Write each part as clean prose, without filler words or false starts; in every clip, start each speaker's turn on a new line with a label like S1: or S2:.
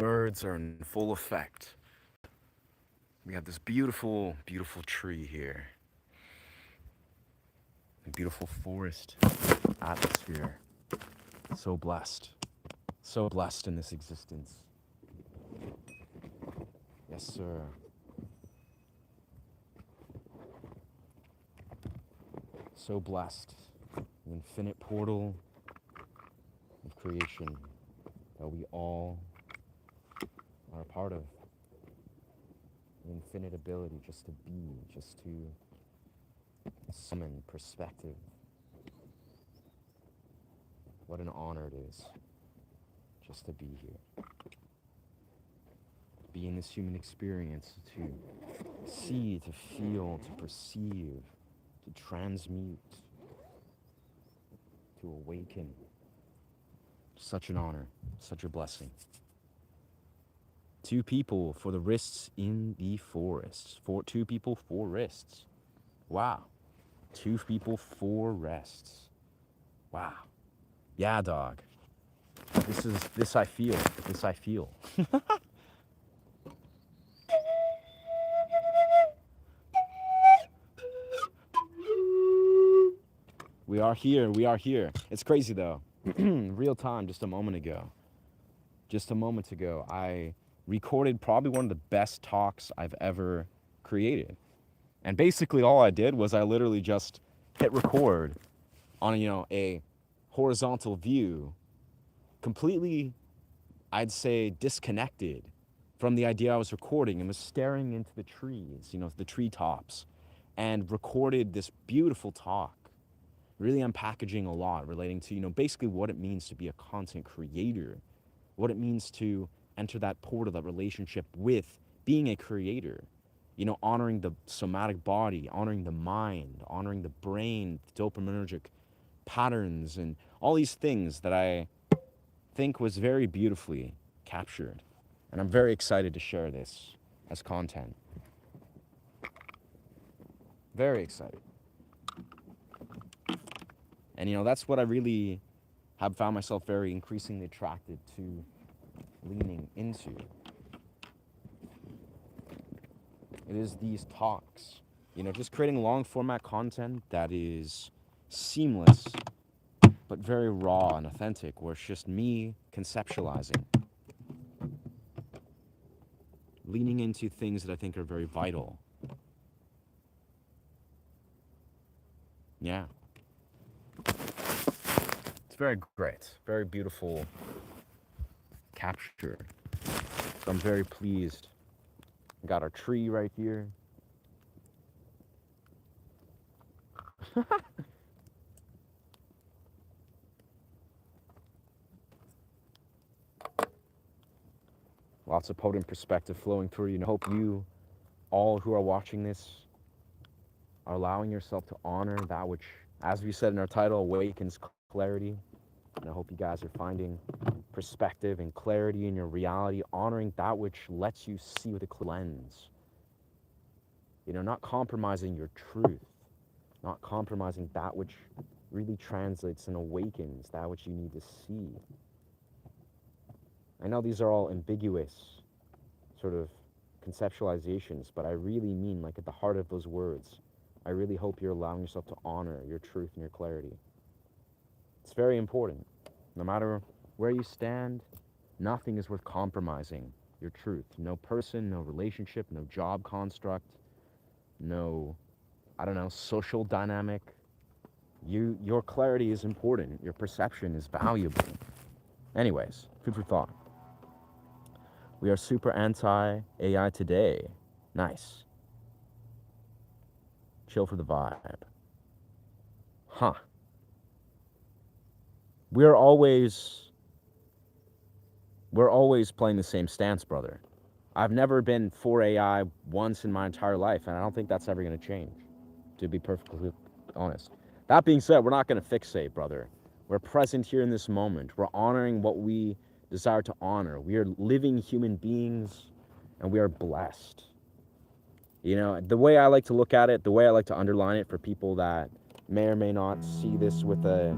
S1: Birds are in full effect. We have this beautiful, beautiful tree here. A beautiful forest atmosphere. So blessed. So blessed in this existence. Yes, sir. So blessed. The infinite portal of creation that we all are a part of. The infinite ability just to be, just to summon perspective. What an honor it is just to be here. Be in this human experience, to see, to feel, to perceive, to transmute, to awaken. Such an honor, such a blessing. Two people for the wrists in the forest. Two people, four wrists. Wow. Two people, four rests. Wow. Yeah, dog. This I feel. This I feel. We are here. We are here. It's crazy though. Real time, just a moment ago. Just a moment ago, I recorded probably one of the best talks I've ever created. And basically all I did was I literally just hit record on, a horizontal view, completely, I'd say, disconnected from the idea I was recording, and was staring into the trees, the treetops, and recorded this beautiful talk, really unpackaging a lot relating to, basically what it means to be a content creator, what it means to enter that portal, that relationship with being a creator, honoring the somatic body, honoring the mind, honoring the brain, dopaminergic patterns, and all these things that I think was very beautifully captured. And I'm very excited to share this as content. Very excited. And, that's what I really have found myself very increasingly attracted to leaning into. It is these talks, just creating long format content that is seamless, but very raw and authentic, where it's just me conceptualizing, leaning into things that I think are very vital. Yeah. It's very great, very beautiful capture. So I'm very pleased. We got our tree right here. Lots of potent perspective flowing through. Hope you all who are watching this are allowing yourself to honor that which, as we said in our title, awakens clarity. And I hope you guys are finding perspective and clarity in your reality, honoring that which lets you see with a clear lens. Not compromising your truth, not compromising that which really translates and awakens that which you need to see. I know these are all ambiguous sort of conceptualizations, but I really mean, like, at the heart of those words, I really hope you're allowing yourself to honor your truth and your clarity. It's very important. No matter where you stand, nothing is worth compromising your truth. No person, no relationship, no job construct, no, social dynamic. Your clarity is important. Your perception is valuable. Anyways, food for thought. We are super anti-AI today. Nice. Chill for the vibe. Huh. We're always playing the same stance, brother. I've never been for AI once in my entire life, and I don't think that's ever going to change, to be perfectly honest. That being said, we're not going to fixate, brother. We're present here in this moment. We're honoring what we desire to honor. We are living human beings, and we are blessed. The way I like to look at it, the way I like to underline it for people that may or may not see this with a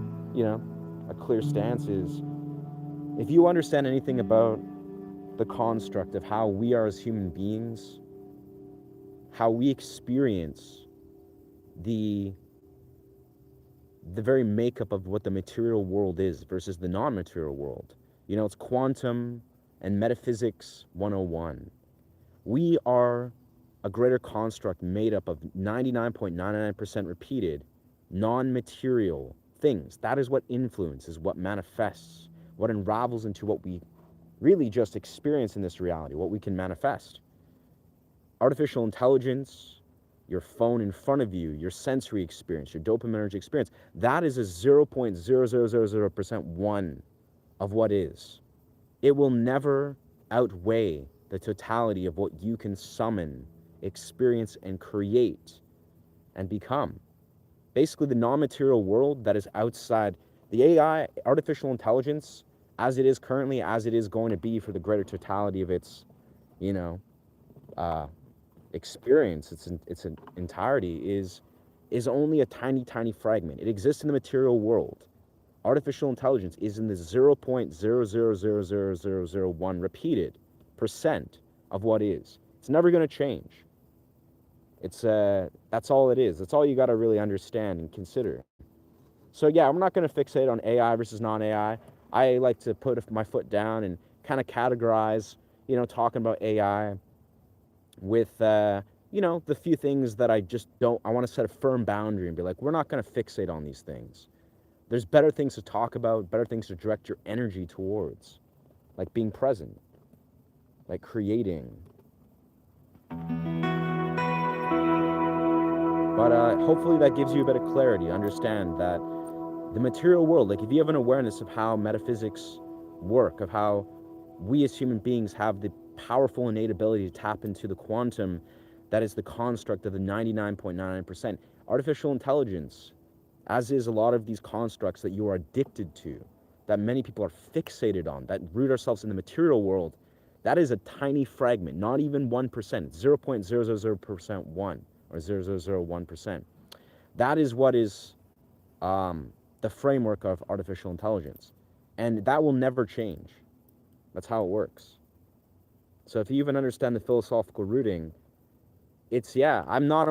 S1: clear stance is, if you understand anything about the construct of how we are as human beings, how we experience the very makeup of what the material world is versus the non-material world. You know, it's quantum and metaphysics 101. We are a greater construct made up of 99.99% repeated non-material things. That is what influences, what manifests, what unravels into what we really just experience in this reality, what we can manifest. Artificial intelligence, your phone in front of you, your sensory experience, your dopaminergic experience, that is a 0.0000% one of what is. It will never outweigh the totality of what you can summon, experience, and create and become. Basically, the non-material world that is outside the AI, artificial intelligence, as it is currently, as it is going to be for the greater totality of its, you know, experience, its entirety, is only a tiny, tiny fragment. It exists in the material world. Artificial intelligence is in the 0.000001 repeated percent of what is. It's never going to change. It's that's all it is. That's all you got to really understand and consider. So yeah, I'm not going to fixate on AI versus non-AI. I like to put my foot down and kind of categorize, you know, talking about AI with, you know, the few things that I just don't, I want to set a firm boundary and be like, we're not going to fixate on these things. There's better things to talk about, better things to direct your energy towards, like being present, like creating. But hopefully that gives you a bit of clarity. Understand that the material world, like if you have an awareness of how metaphysics work, of how we as human beings have the powerful innate ability to tap into the quantum that is the construct of the 99.99%. Artificial intelligence, as is a lot of these constructs that you are addicted to, that many people are fixated on, that root ourselves in the material world, that is a tiny fragment, not even 1%, 0.000% one, or 0.001%. That is what is the framework of artificial intelligence. And that will never change. That's how it works. So if you even understand the philosophical rooting, it's, yeah, I'm not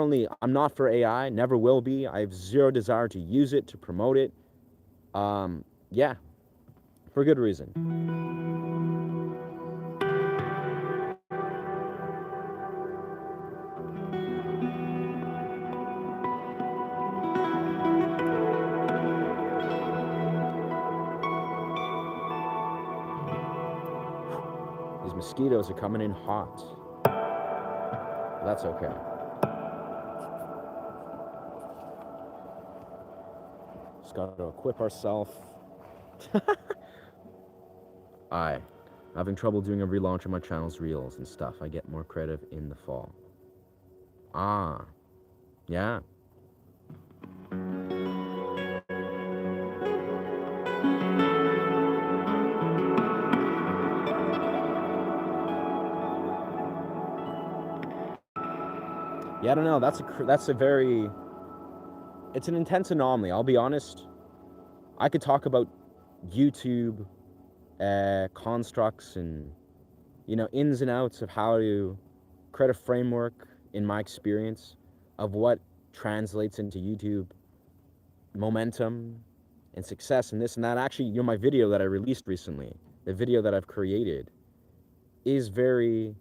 S1: for AI, never will be. I have zero desire to use it, to promote it. Yeah, for good reason. These mosquitoes are coming in hot. That's okay. Just got to equip ourselves. Having trouble doing a relaunch of my channel's reels and stuff. I get more creative in the fall. Ah, yeah. Yeah, I don't know. That's a very, it's an intense anomaly. I'll be honest. I could talk about YouTube constructs and, you know, ins and outs of how to create a framework, in my experience, of what translates into YouTube momentum and success and this and that. Actually, you know, my video that I released recently, the video that I've created, is very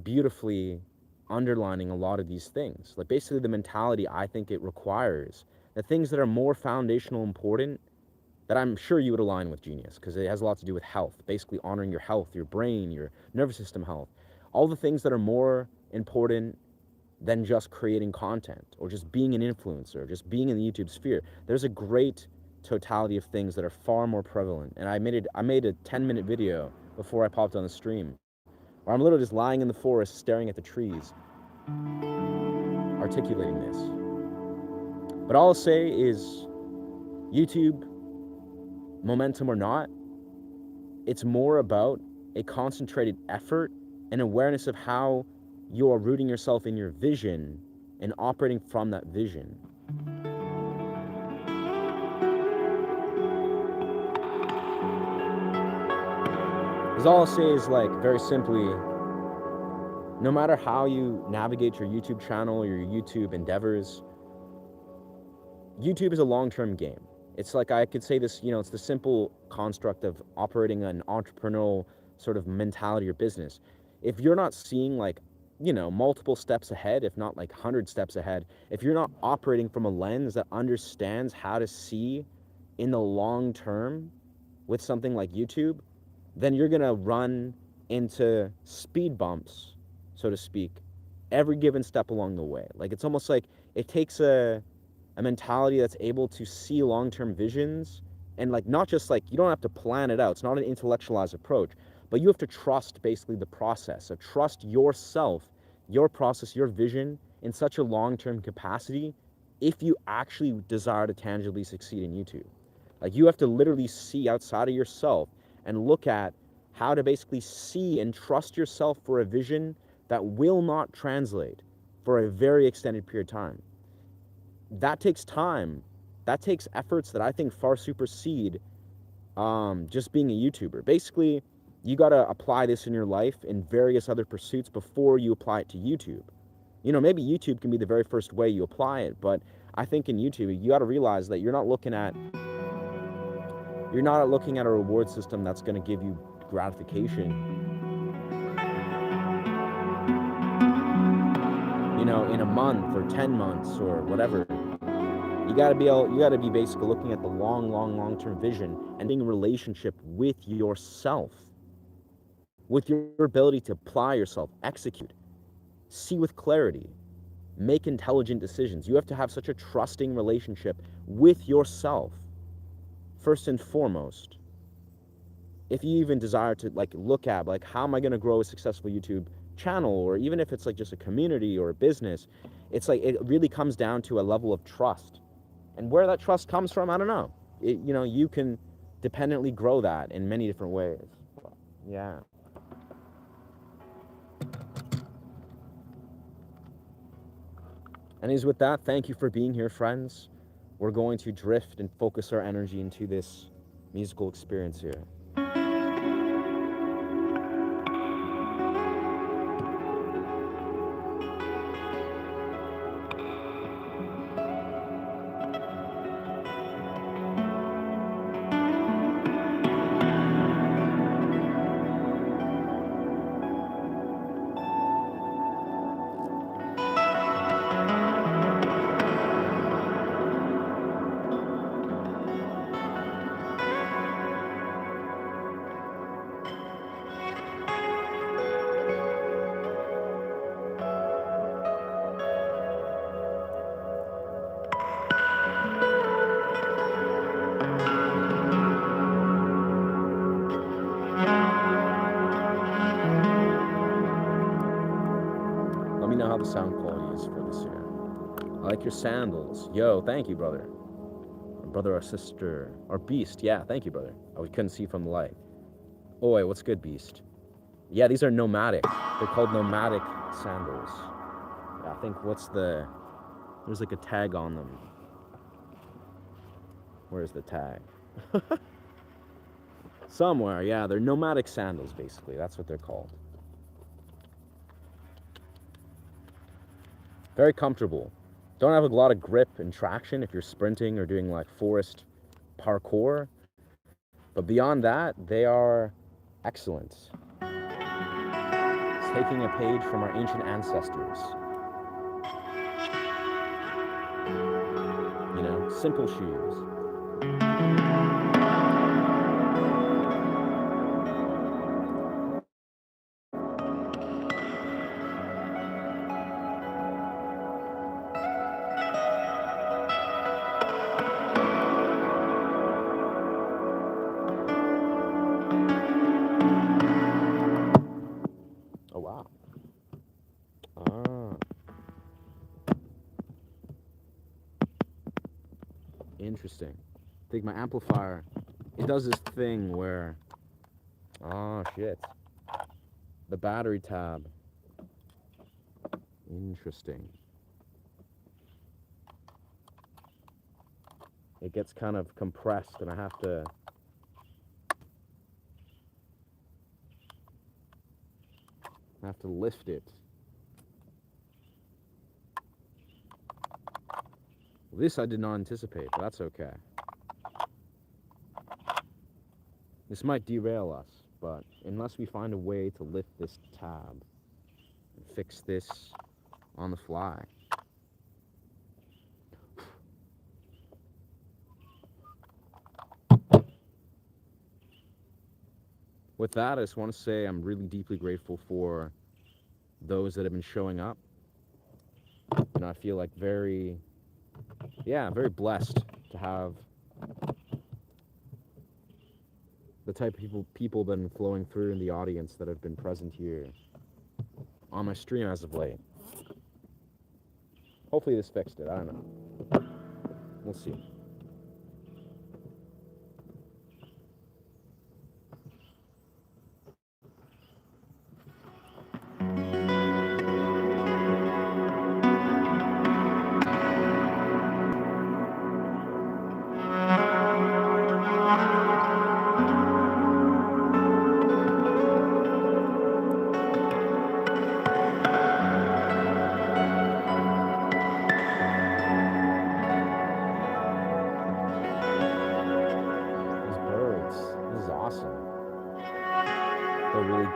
S1: beautifully underlining a lot of these things. Like basically the mentality I think it requires, the things that are more foundational important, that I'm sure you would align with, Genius, because it has a lot to do with health, basically honoring your health, your brain, your nervous system health, all the things that are more important than just creating content or just being an influencer, just being in the YouTube sphere. There's a great totality of things that are far more prevalent. And I made a 10-minute video before I popped on the stream where I'm literally just lying in the forest staring at the trees, articulating this. But all I'll say is, YouTube, momentum or not, it's more about a concentrated effort and awareness of how you're rooting yourself in your vision and operating from that vision. Is all I'll say is, like, very simply, no matter how you navigate your YouTube channel, your YouTube endeavors, YouTube is a long-term game. It's like, I could say this, it's the simple construct of operating an entrepreneurial sort of mentality or business. If you're not seeing, like, multiple steps ahead, if not like 100 steps ahead, if you're not operating from a lens that understands how to see in the long term with something like YouTube, then you're gonna run into speed bumps, so to speak, every given step along the way. Like, it's almost like it takes a mentality that's able to see long-term visions, and, like, not just, like, you don't have to plan it out. It's not an intellectualized approach, but you have to trust basically the process. So trust yourself, your process, your vision in such a long-term capacity if you actually desire to tangibly succeed in YouTube. Like, you have to literally see outside of yourself and look at how to basically see and trust yourself for a vision that will not translate for a very extended period of time. That takes time. That takes efforts that I think far supersede just being a YouTuber. Basically, you got to apply this in your life in various other pursuits before you apply it to YouTube. Maybe YouTube can be the very first way you apply it, but I think in YouTube, you got to realize that you're not looking at a reward system that's going to give you gratification, in a month or 10 months or whatever. You got to be basically looking at the long-term vision and being in relationship with yourself, with your ability to apply yourself, execute, see with clarity, make intelligent decisions. You have to have such a trusting relationship with yourself, first and foremost. If you even desire to, like, look at, like, how am I going to grow a successful YouTube channel, or even if it's like just a community or a business, it's like, it really comes down to a level of trust. And where that trust comes from, I don't know. You can dependently grow that in many different ways. Yeah. Anyways, with that, thank you for being here, friends. We're going to drift and focus our energy into this musical experience here. Let me know how the sound quality is for this year. I like your sandals. Yo, thank you, brother. Or brother or sister. Or beast. Yeah, thank you, brother. We couldn't see from the light. Oi, what's good, beast? Yeah, these are nomadic. They're called nomadic sandals. Yeah, I think there's like a tag on them. Where's the tag? Somewhere, yeah. They're nomadic sandals, basically. That's what they're called. Very comfortable. Don't have a lot of grip and traction if you're sprinting or doing like forest parkour. But beyond that, they are excellent. It's taking a page from our ancient ancestors. Simple shoes. Oh, wow. Interesting. I think my amplifier, it does this thing where, shit. The battery tab. Interesting. It gets kind of compressed and I have to I have to lift it. Well, this I did not anticipate, but that's okay. This might derail us, but unless we find a way to lift this tab and fix this on the fly. With that, I just want to say I'm really deeply grateful for those that have been showing up. And I feel like very blessed to have the type of people that have been flowing through in the audience that have been present here on my stream as of late. Hopefully this fixed it. I don't know. We'll see.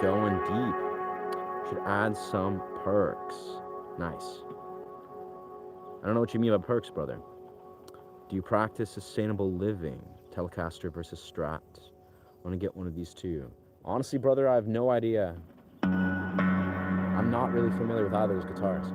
S1: Going deep. Should add some perks. Nice. I don't know what you mean by perks, brother. Do you practice sustainable living? Telecaster versus Strat. I want to get one of these two. Honestly, brother, I have no idea. I'm not really familiar with either of those guitars.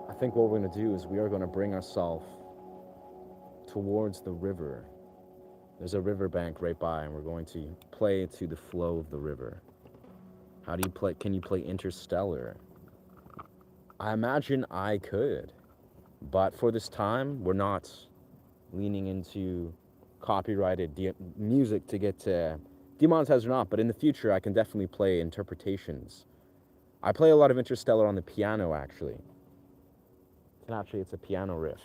S1: I think what we're going to do is we are going to bring ourselves towards the river. There's a riverbank right by, and we're going to play to the flow of the river. How do you play? Can you play Interstellar? I imagine I could, but for this time, we're not leaning into copyrighted music to get demonetized or not, but in the future, I can definitely play interpretations. I play a lot of Interstellar on the piano, actually. Actually, it's a piano riff.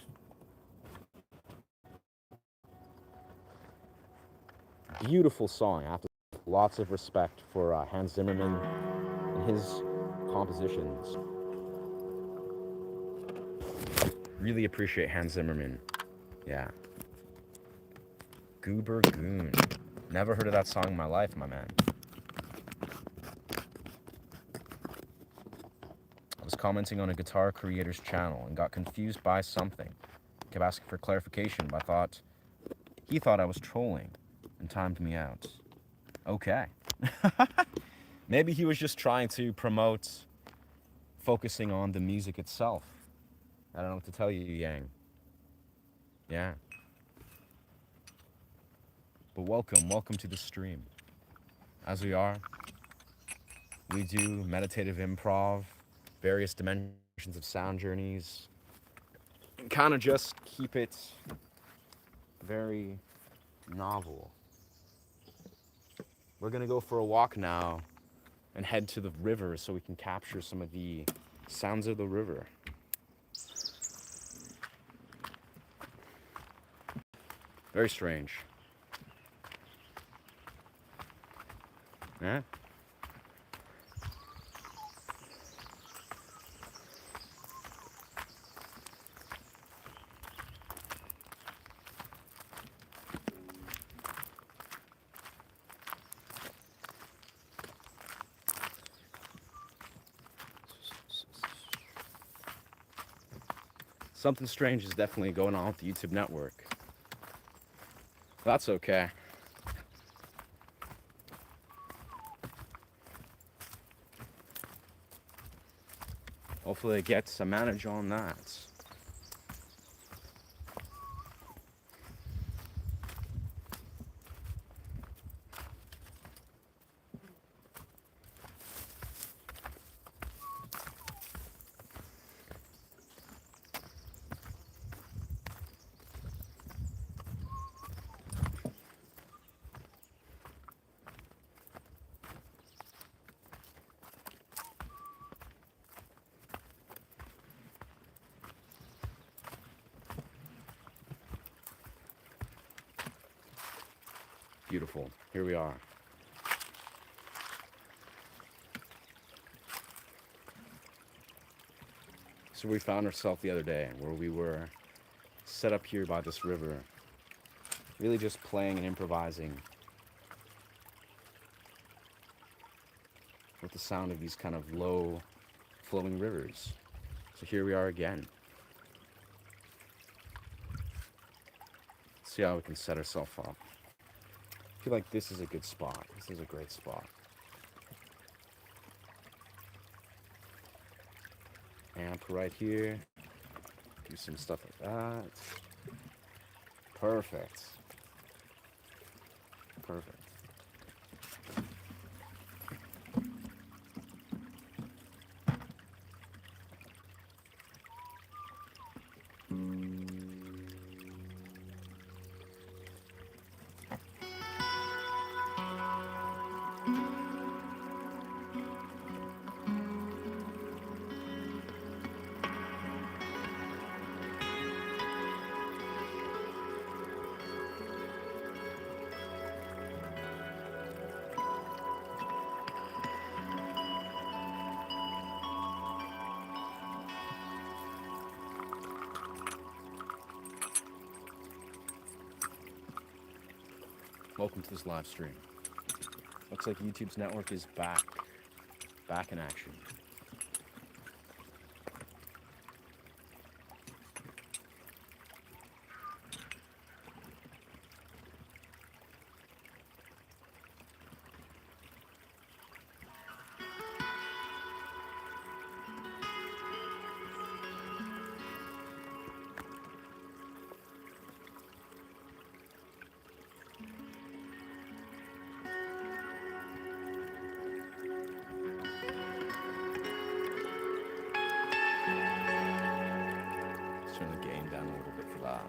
S1: Beautiful song. I have to have lots of respect for Hans Zimmerman and his compositions. Really appreciate Hans Zimmerman. Yeah. Goober Goon. Never heard of that song in my life, my man. I was commenting on a guitar creator's channel and got confused by something. Kept asking for clarification, but he thought I was trolling and timed me out. Okay. Maybe he was just trying to promote focusing on the music itself. I don't know what to tell you, Yang. Yeah. But welcome to the stream. As we do meditative improv, various dimensions of sound journeys, and kind of just keep it very novel. We're gonna go for a walk now and head to the river so we can capture some of the sounds of the river. Very strange. Yeah? Something strange is definitely going on with the YouTube network. That's okay. Hopefully it gets a manage on that. Beautiful. Here we are. So we found ourselves the other day where we were set up here by this river, really just playing and improvising with the sound of these kind of low flowing rivers. So here we are again. See how we can set ourselves up. I feel like this is a good spot. This is a great spot. Amp right here. Do some stuff like that. Perfect. Perfect. Welcome to this live stream. Looks like YouTube's network is back in action. Let's turn the gain down a little bit for that.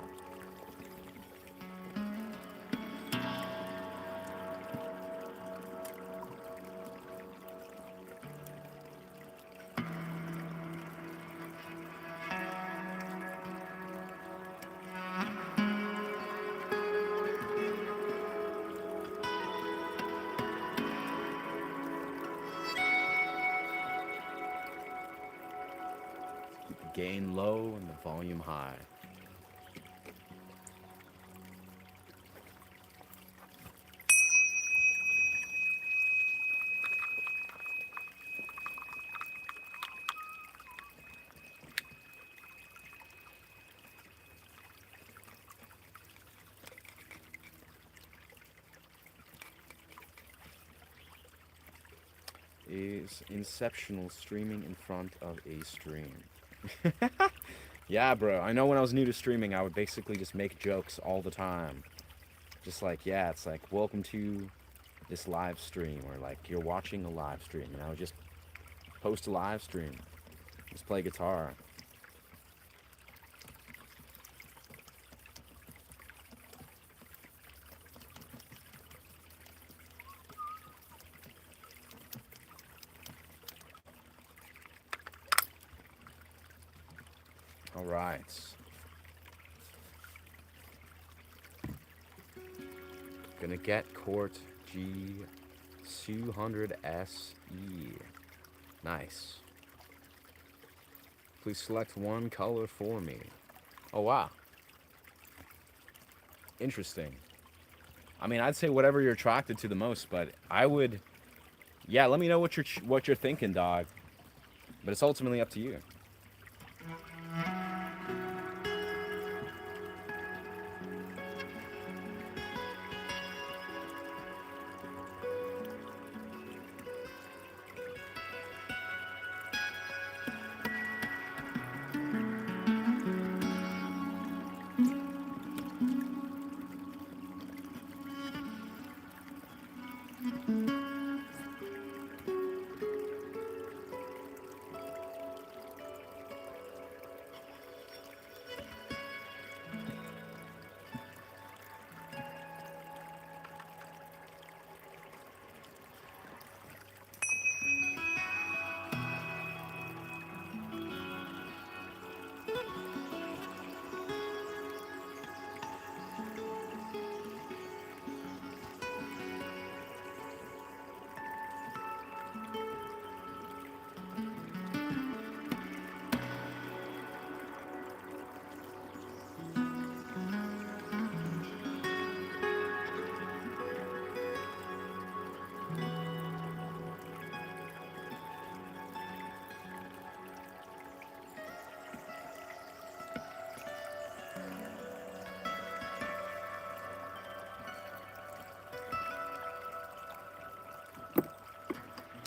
S1: Keep the gain low and the volume high. Is Inceptional streaming in front of a stream? Yeah, bro. I know when I was new to streaming, I would basically just make jokes all the time. Just like, yeah, it's like, welcome to this live stream, or like, you're watching a live stream. And I would just post a live stream, just play guitar. All right. Gonna get Court G 200 SE. Nice. Please select one color for me. Oh, wow. Interesting. I mean, I'd say whatever you're attracted to the most, but I would, yeah, let me know what you're thinking, dog. But it's ultimately up to you.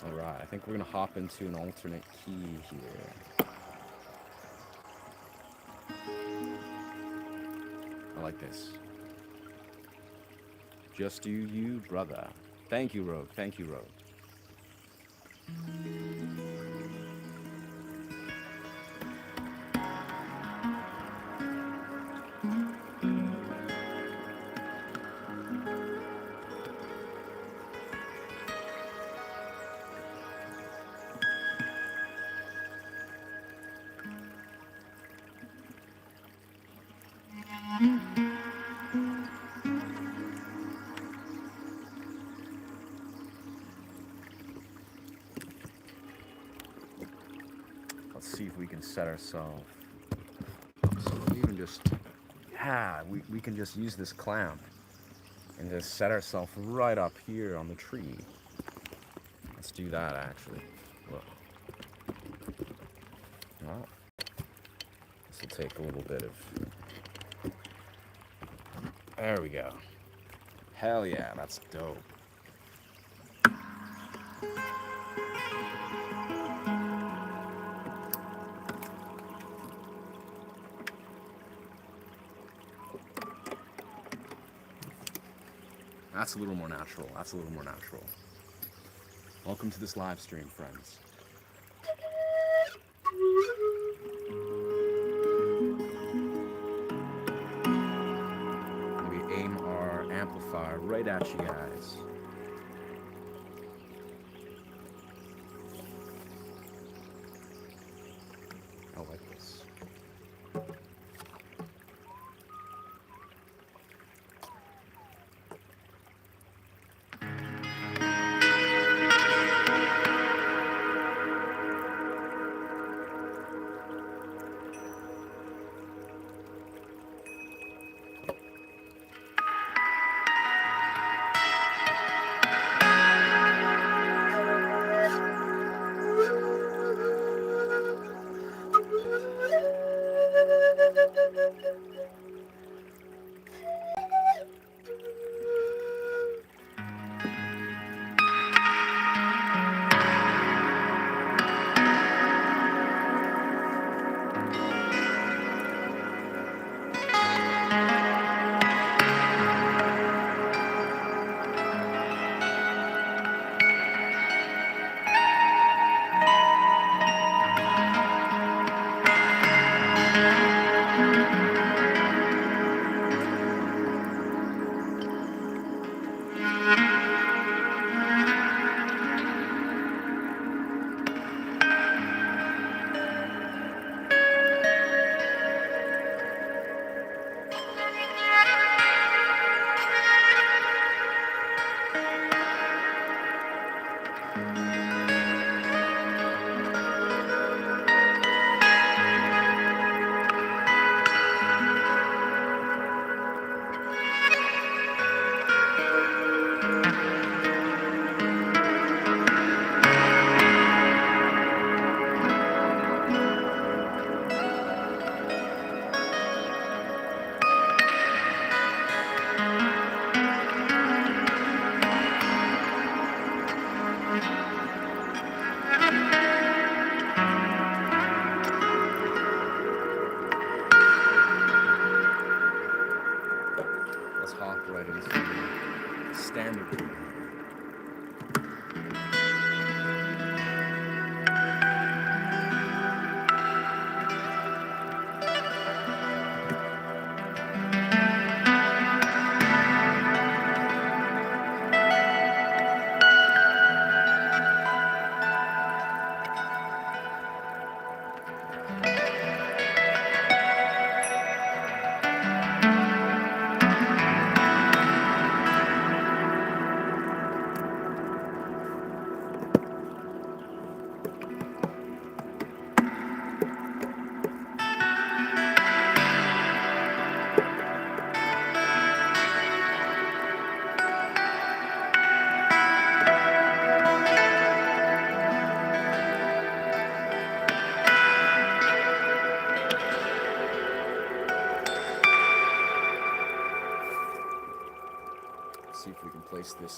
S1: All right, I think we're gonna hop into an alternate key here. I like this. Just you, brother. Thank you, Rogue. Thank you, Rogue. Let's see if we can set ourselves. So we even just, yeah, we can just use this clamp and just set ourselves right up here on the tree. Let's do that actually. Look. Well, this will take a little bit of. There we go. Hell yeah, that's dope. That's a little more natural. That's a little more natural. Welcome to this live stream, friends. We aim our amplifier right at you guys. I like this.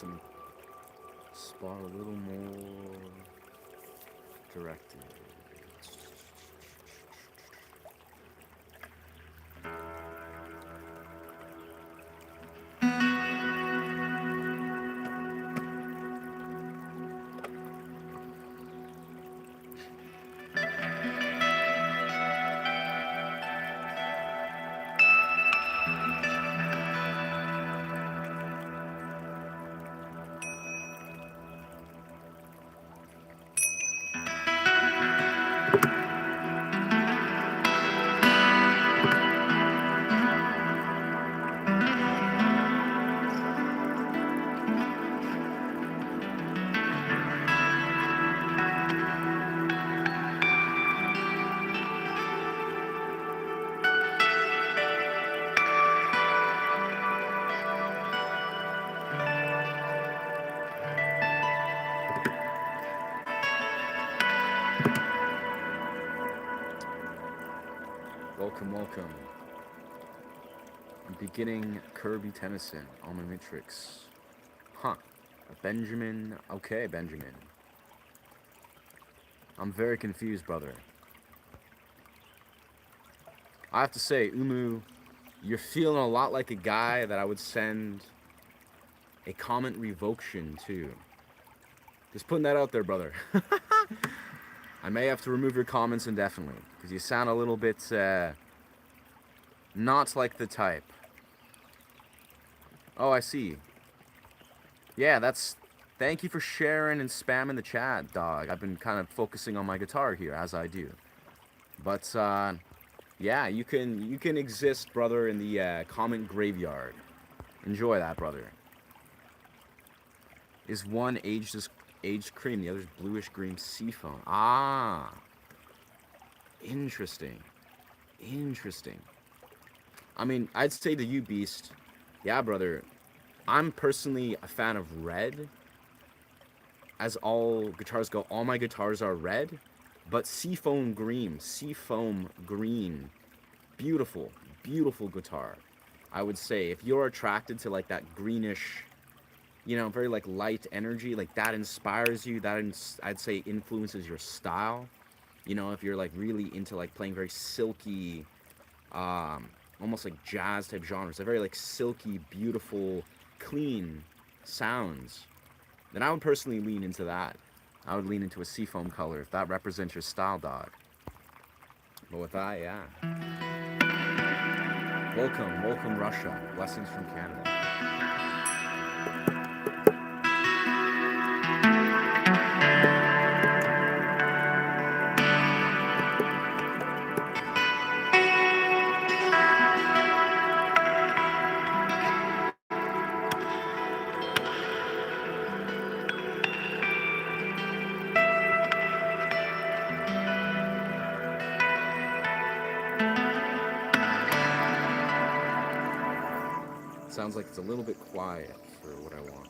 S1: nice and spot a little more directed. Welcome, welcome. I'm beginning Kirby Tennyson on my Matrix. Huh. Benjamin. Okay, Benjamin. I'm very confused, brother. I have to say, Umu, you're feeling a lot like a guy that I would send a comment revocation to. Just putting that out there, brother. I may have to remove your comments indefinitely, because you sound a little bit, not like the type. Oh, I see. Yeah, that's... Thank you for sharing and spamming the chat, dog. I've been kind of focusing on my guitar here, as I do. But, yeah, you can exist, brother, in the comment graveyard. Enjoy that, brother. Is one aged cream, the other's bluish green seafoam. Ah, interesting. Interesting. I mean, I'd say to you, Beast, yeah, brother, I'm personally a fan of red. As all guitars go, all my guitars are red, but seafoam green, beautiful, beautiful guitar. I would say if you're attracted to like that greenish, you know, very like light energy, like that inspires you, I'd say influences your style. You know, if you're like really into like playing very silky, almost like jazz type genres, a very like silky, beautiful, clean sounds, then I would personally lean into that. I would lean into a seafoam color if that represents your style, dog. But with that, yeah. Welcome, welcome Russia. Blessings from Canada. Sounds like it's a little bit quiet for what I want.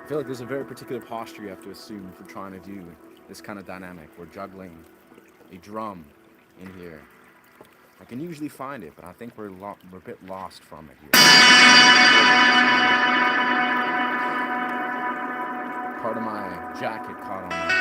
S1: I feel like there's a very particular posture you have to assume for trying to do this kind of dynamic. We're juggling a drum in here. I can usually find it, but I think we're a bit lost from it here. Part of my jacket caught on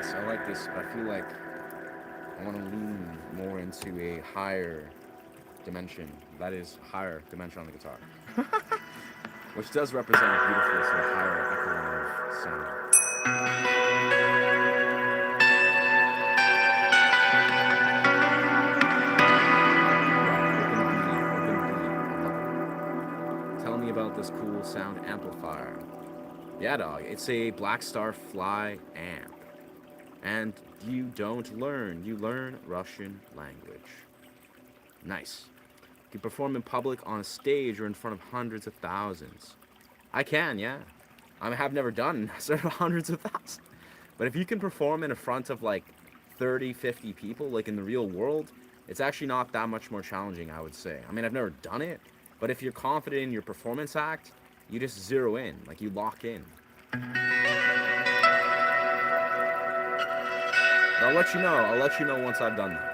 S1: I like this, but I feel like I want to lean more into a higher dimension. That is, higher dimension on the guitar. Which does represent a beautiful sort of higher echoing of sound. Tell me about this cool sound amplifier. Yeah, dog, it's a Black Star Fly amp. And you don't learn, you learn Russian language. Nice. You can perform in public on a stage or in front of hundreds of thousands. I can, yeah. I have never done sort of hundreds of thousands. But if you can perform in front of like 30, 50 people, like in the real world, it's actually not that much more challenging, I would say. I mean, I've never done it, but if you're confident in your performance act, you just zero in, like you lock in. But I'll let you know once I've done that.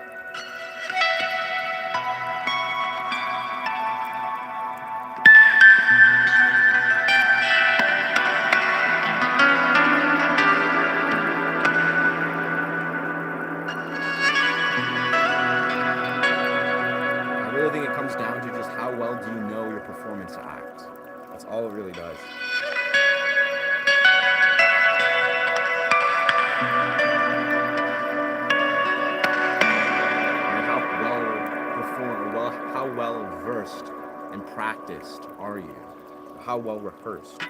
S1: I really think it comes down to just how well do you know your performance act. That's all it really does. How well versed and practiced are you? How well rehearsed?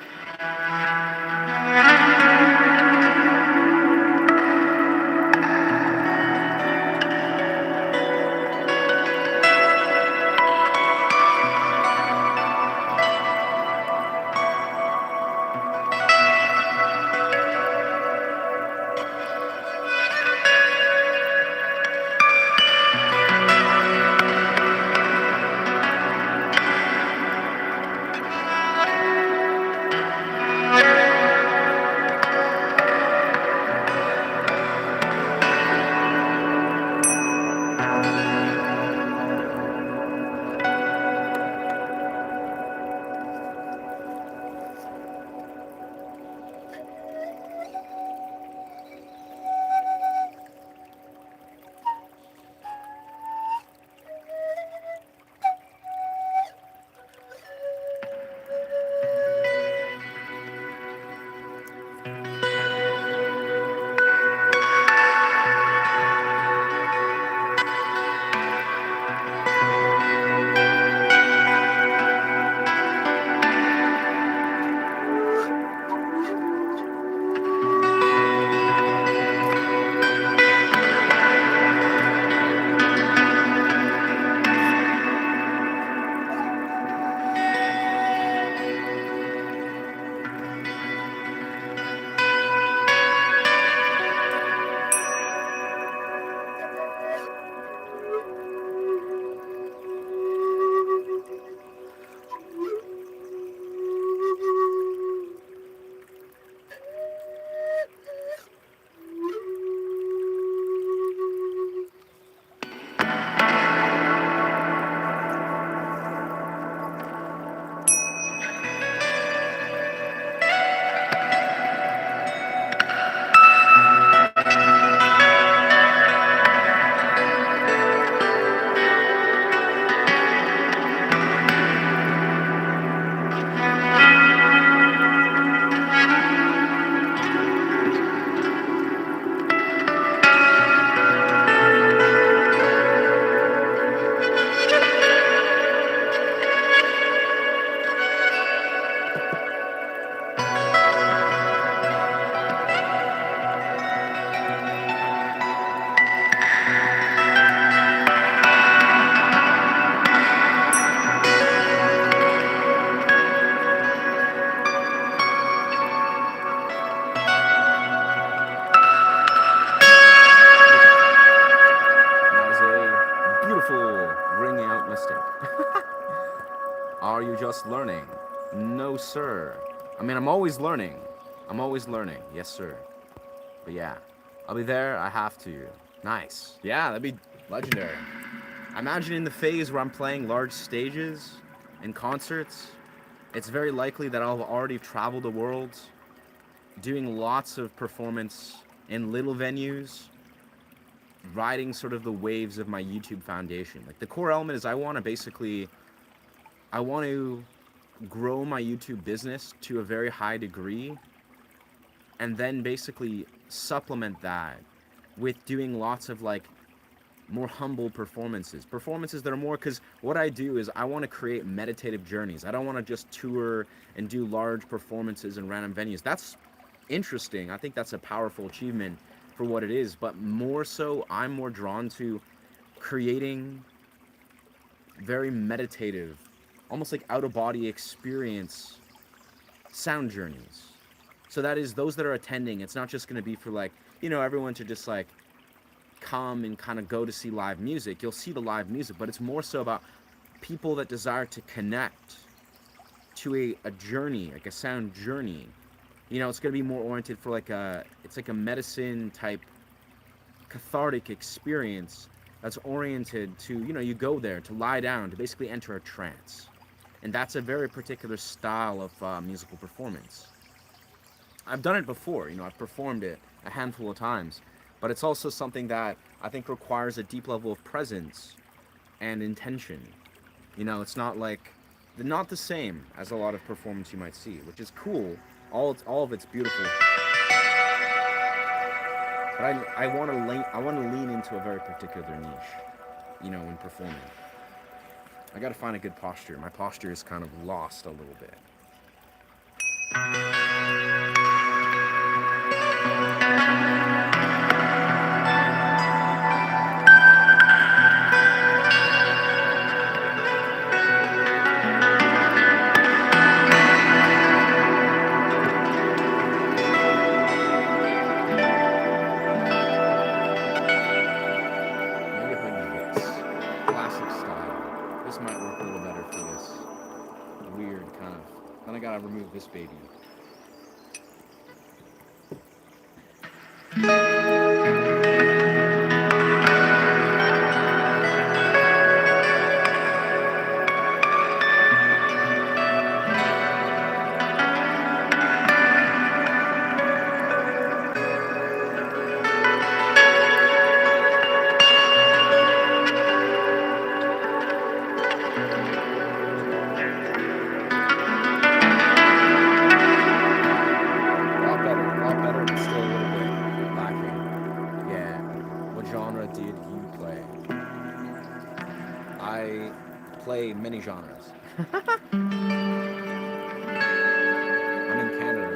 S1: just learning. No, sir. I mean, I'm always learning. I'm always learning. Yes, sir. But yeah, I'll be there. I have to. Nice. Yeah, that'd be legendary. I imagine in the phase where I'm playing large stages and concerts, it's very likely that I'll have already traveled the world, doing lots of performance in little venues, riding sort of the waves of my YouTube foundation. Like the core element is I want to grow my YouTube business to a very high degree and then basically supplement that with doing lots of like more humble performances that are more, because what I do is I want to create meditative journeys. I don't want to just tour and do large performances in random venues. That's interesting. I think that's a powerful achievement for what it is, but more so I'm more drawn to creating very meditative, almost like out of body experience sound journeys. So that is those that are attending, it's not just going to be for like, everyone to just like come and kind of go to see live music. You'll see the live music, but it's more so about people that desire to connect to a journey, like a sound journey. It's going to be more oriented for it's like a medicine type cathartic experience that's oriented to, you go there to lie down, to basically enter a trance. And that's a very particular style of musical performance. I've done it before, I've performed it a handful of times, but it's also something that I think requires a deep level of presence and intention. It's not the same as a lot of performance you might see, which is cool. All of it's beautiful. But I want to lean into a very particular niche, when performing. I got to find a good posture. My posture is kind of lost a little bit. Maybe if I do this classic style, this might work a little better for this weird kind of. Then I gotta remove this baby. A lot better, but still a little bit lacking. Yeah. What genre did you play? I play many genres. I'm in Canada,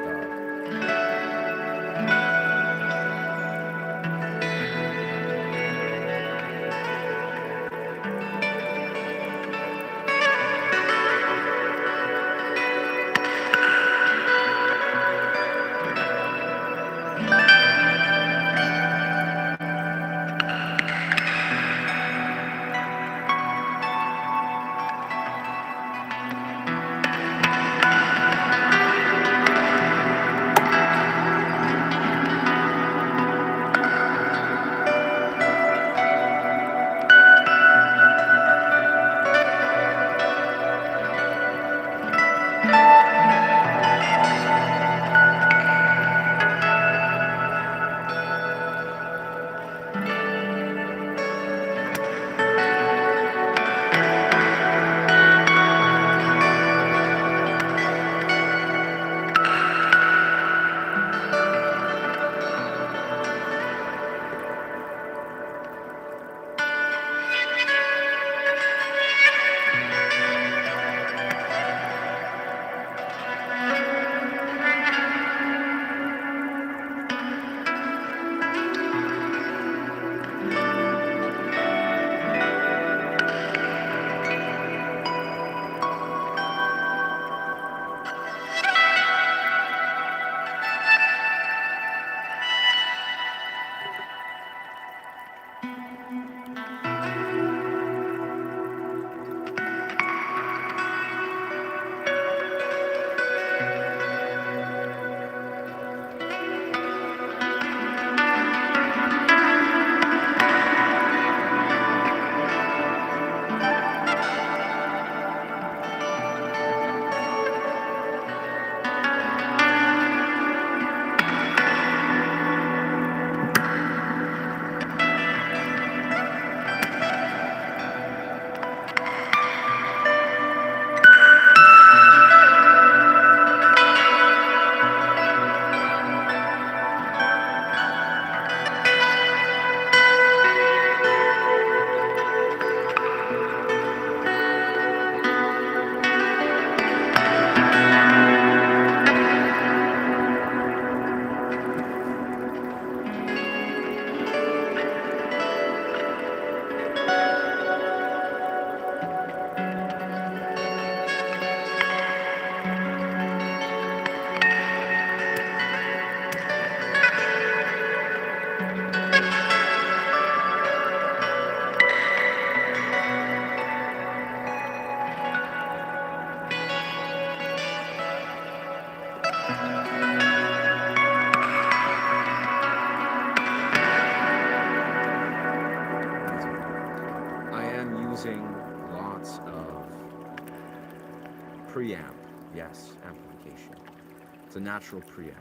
S1: It's a natural preamp.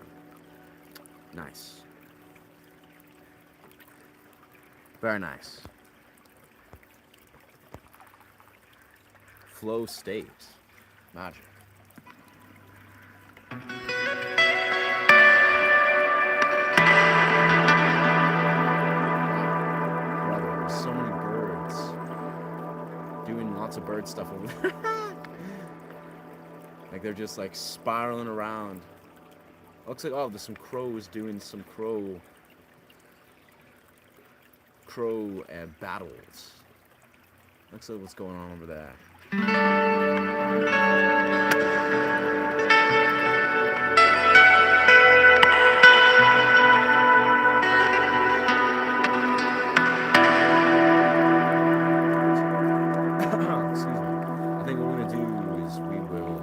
S1: Nice. Very nice. Flow state. Magic. Brother, there's so many birds doing lots of bird stuff over there. Like they're just like spiraling around. Looks like, oh, there's some crows doing some crow battles. Looks like what's going on over there. Excuse me. I think what we're gonna do is we will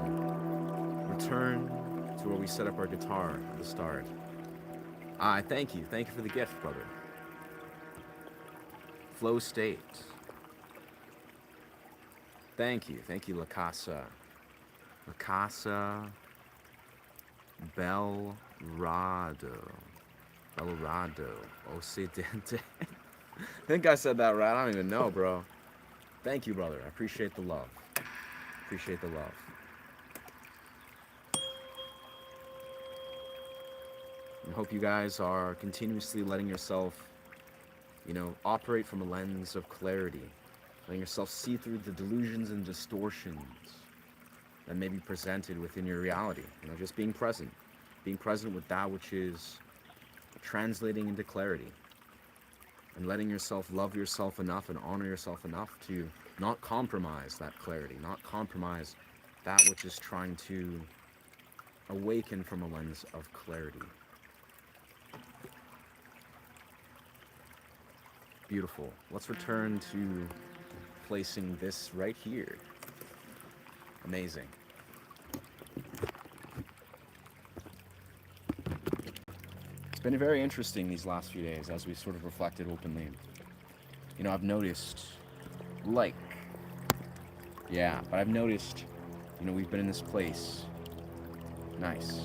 S1: return to where we set up our guitar at the start. Thank you for the gift, brother. Flow state. Thank you, La Casa. La Casa Belrado Occidente. I think I said that right. I don't even know, bro. Thank you, brother. I appreciate the love. Appreciate the love. I hope you guys are continuously letting yourself, operate from a lens of clarity, letting yourself see through the delusions and distortions that may be presented within your reality. Just being present with that which is translating into clarity, and letting yourself love yourself enough and honor yourself enough to not compromise that clarity, not compromise that which is trying to awaken from a lens of clarity. Beautiful. Let's return to placing this right here. Amazing. It's been very interesting these last few days as we sort of reflected openly. I've noticed, but I've noticed, we've been in this place. Nice.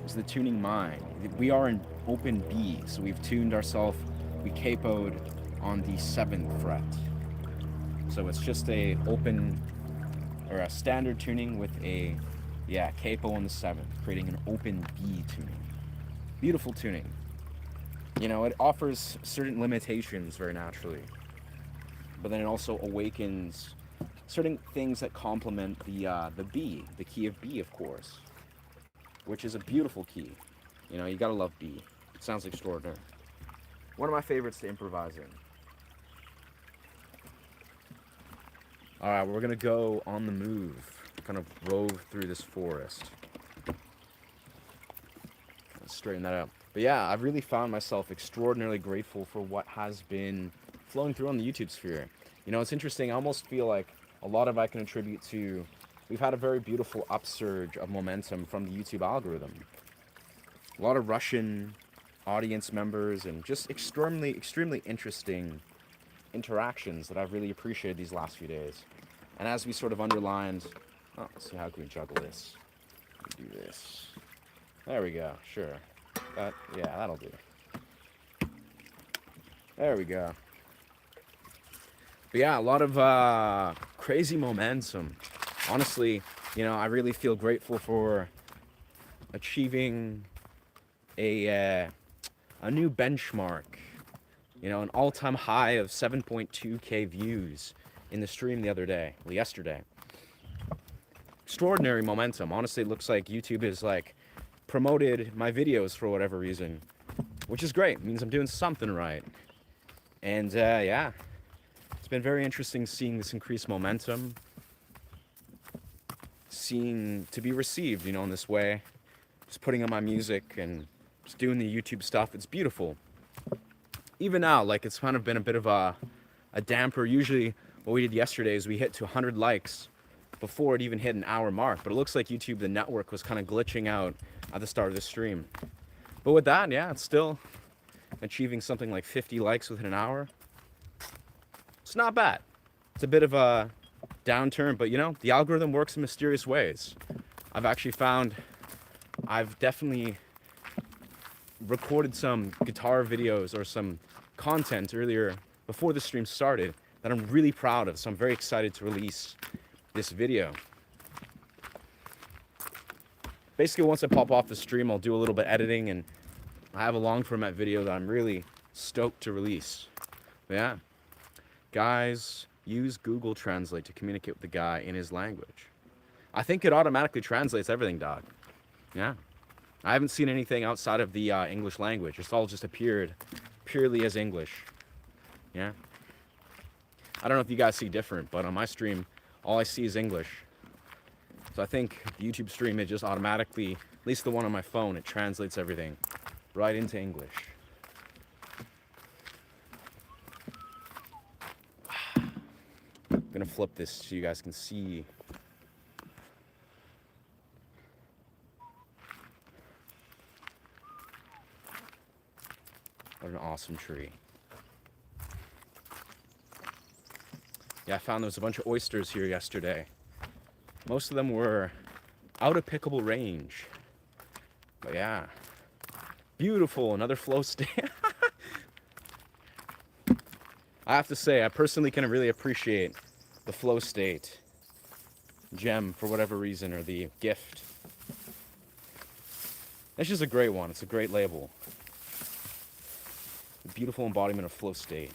S1: It's the tuning mind. We are in open B, so we've tuned ourselves, we capoed on the 7th fret. So it's just a open, or a standard tuning with a, capo on the 7th, creating an open B tuning. Beautiful tuning. It offers certain limitations very naturally, but then it also awakens certain things that complement the B, the key of B, of course, which is a beautiful key. You gotta love B. It sounds extraordinary. One of my favorites to improvise in. All right, we're gonna go on the move, kind of rove through this forest. Let's straighten that up. But yeah, I've really found myself extraordinarily grateful for what has been flowing through on the YouTube sphere. It's interesting. I almost feel like a lot of I can attribute to, we've had a very beautiful upsurge of momentum from the YouTube algorithm. A lot of Russian audience members and just extremely interesting interactions that I've really appreciated these last few days. And as we sort of underlined, let's see, how can we juggle this? Do this. There we go. Sure. That'll do. There we go. But yeah, a lot of crazy momentum. Honestly, I really feel grateful for achieving a new benchmark. An all-time high of 7.2K views in the stream yesterday. Extraordinary momentum. Honestly, it looks like YouTube is promoted my videos for whatever reason, which is great. It means I'm doing something right. And it's been very interesting seeing this increased momentum, seeing to be received, in this way, just putting on my music and just doing the YouTube stuff. It's beautiful. Even now, it's kind of been a bit of a damper. Usually what we did yesterday is we hit to 100 likes before it even hit an hour mark. But it looks like YouTube, the network, was kind of glitching out at the start of the stream. But with that, it's still achieving something like 50 likes within an hour. It's not bad. It's a bit of a downturn, but the algorithm works in mysterious ways. I've actually found I've definitely recorded some guitar videos or some content earlier before the stream started that I'm really proud of, so I'm very excited to release this video. Basically, once I pop off the stream, I'll do a little bit editing, and I have a long format video that I'm really stoked to release. But yeah, guys, use Google Translate to communicate with the guy in his language. I think it automatically translates everything, dog. Yeah. I haven't seen anything outside of the English language. It's all just appeared purely as English. Yeah. I don't know if you guys see different, but on my stream, all I see is English. So I think the YouTube stream, it just automatically, at least the one on my phone, it translates everything right into English. I'm gonna flip this so you guys can see. What an awesome tree. Yeah, I found there was a bunch of oysters here yesterday. Most of them were out of pickable range. But yeah, beautiful, another flow state. I have to say, I personally can really appreciate the flow state gem for whatever reason, or the gift. It's just a great one. It's a great label. A beautiful embodiment of flow state.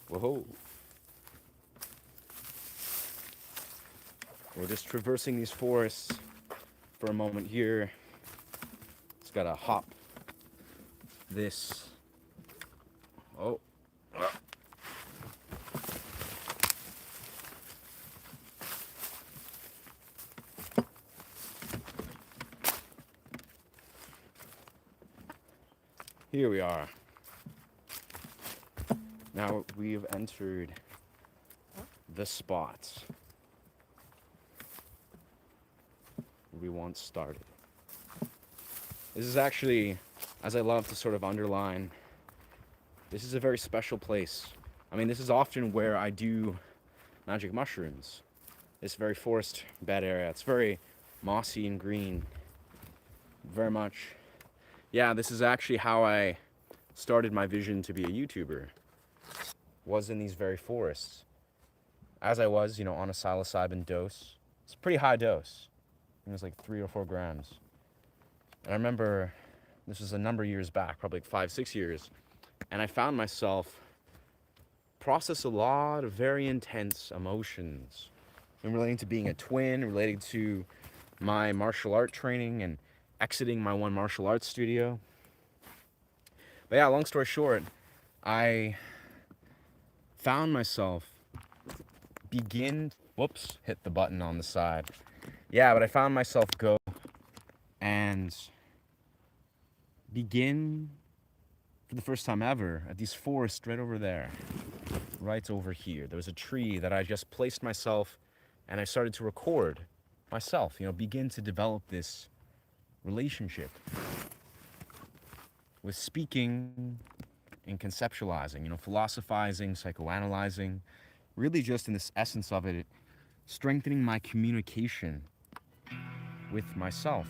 S1: Whoa. We're just traversing these forests for a moment here. Just gotta hop this. Oh. Here we are. Now we've entered the spot we once started. This is actually, as I love to sort of underline, this is a very special place. I mean, this is often where I do magic mushrooms. This very forest bed area. It's very mossy and green. Very much. Yeah, this is actually how I started my vision to be a YouTuber. Was in these very forests. As I was, you know, on a psilocybin dose. It's a pretty high dose. It was like 3 or 4 grams. And I remember this was a number of years back, probably like 5, 6 years. And I found myself process a lot of very intense emotions in relating to being a twin, relating to my martial art training and exiting my one martial arts studio. But yeah, long story short, I found myself hit the button on the side. Yeah, but I found myself go and begin for the first time ever at these forests right over there, right over here. There was a tree that I just placed myself, and I started to record myself, you know, begin to develop this relationship with speaking and conceptualizing, you know, philosophizing, psychoanalyzing, really just in this essence of it, strengthening my communication with myself.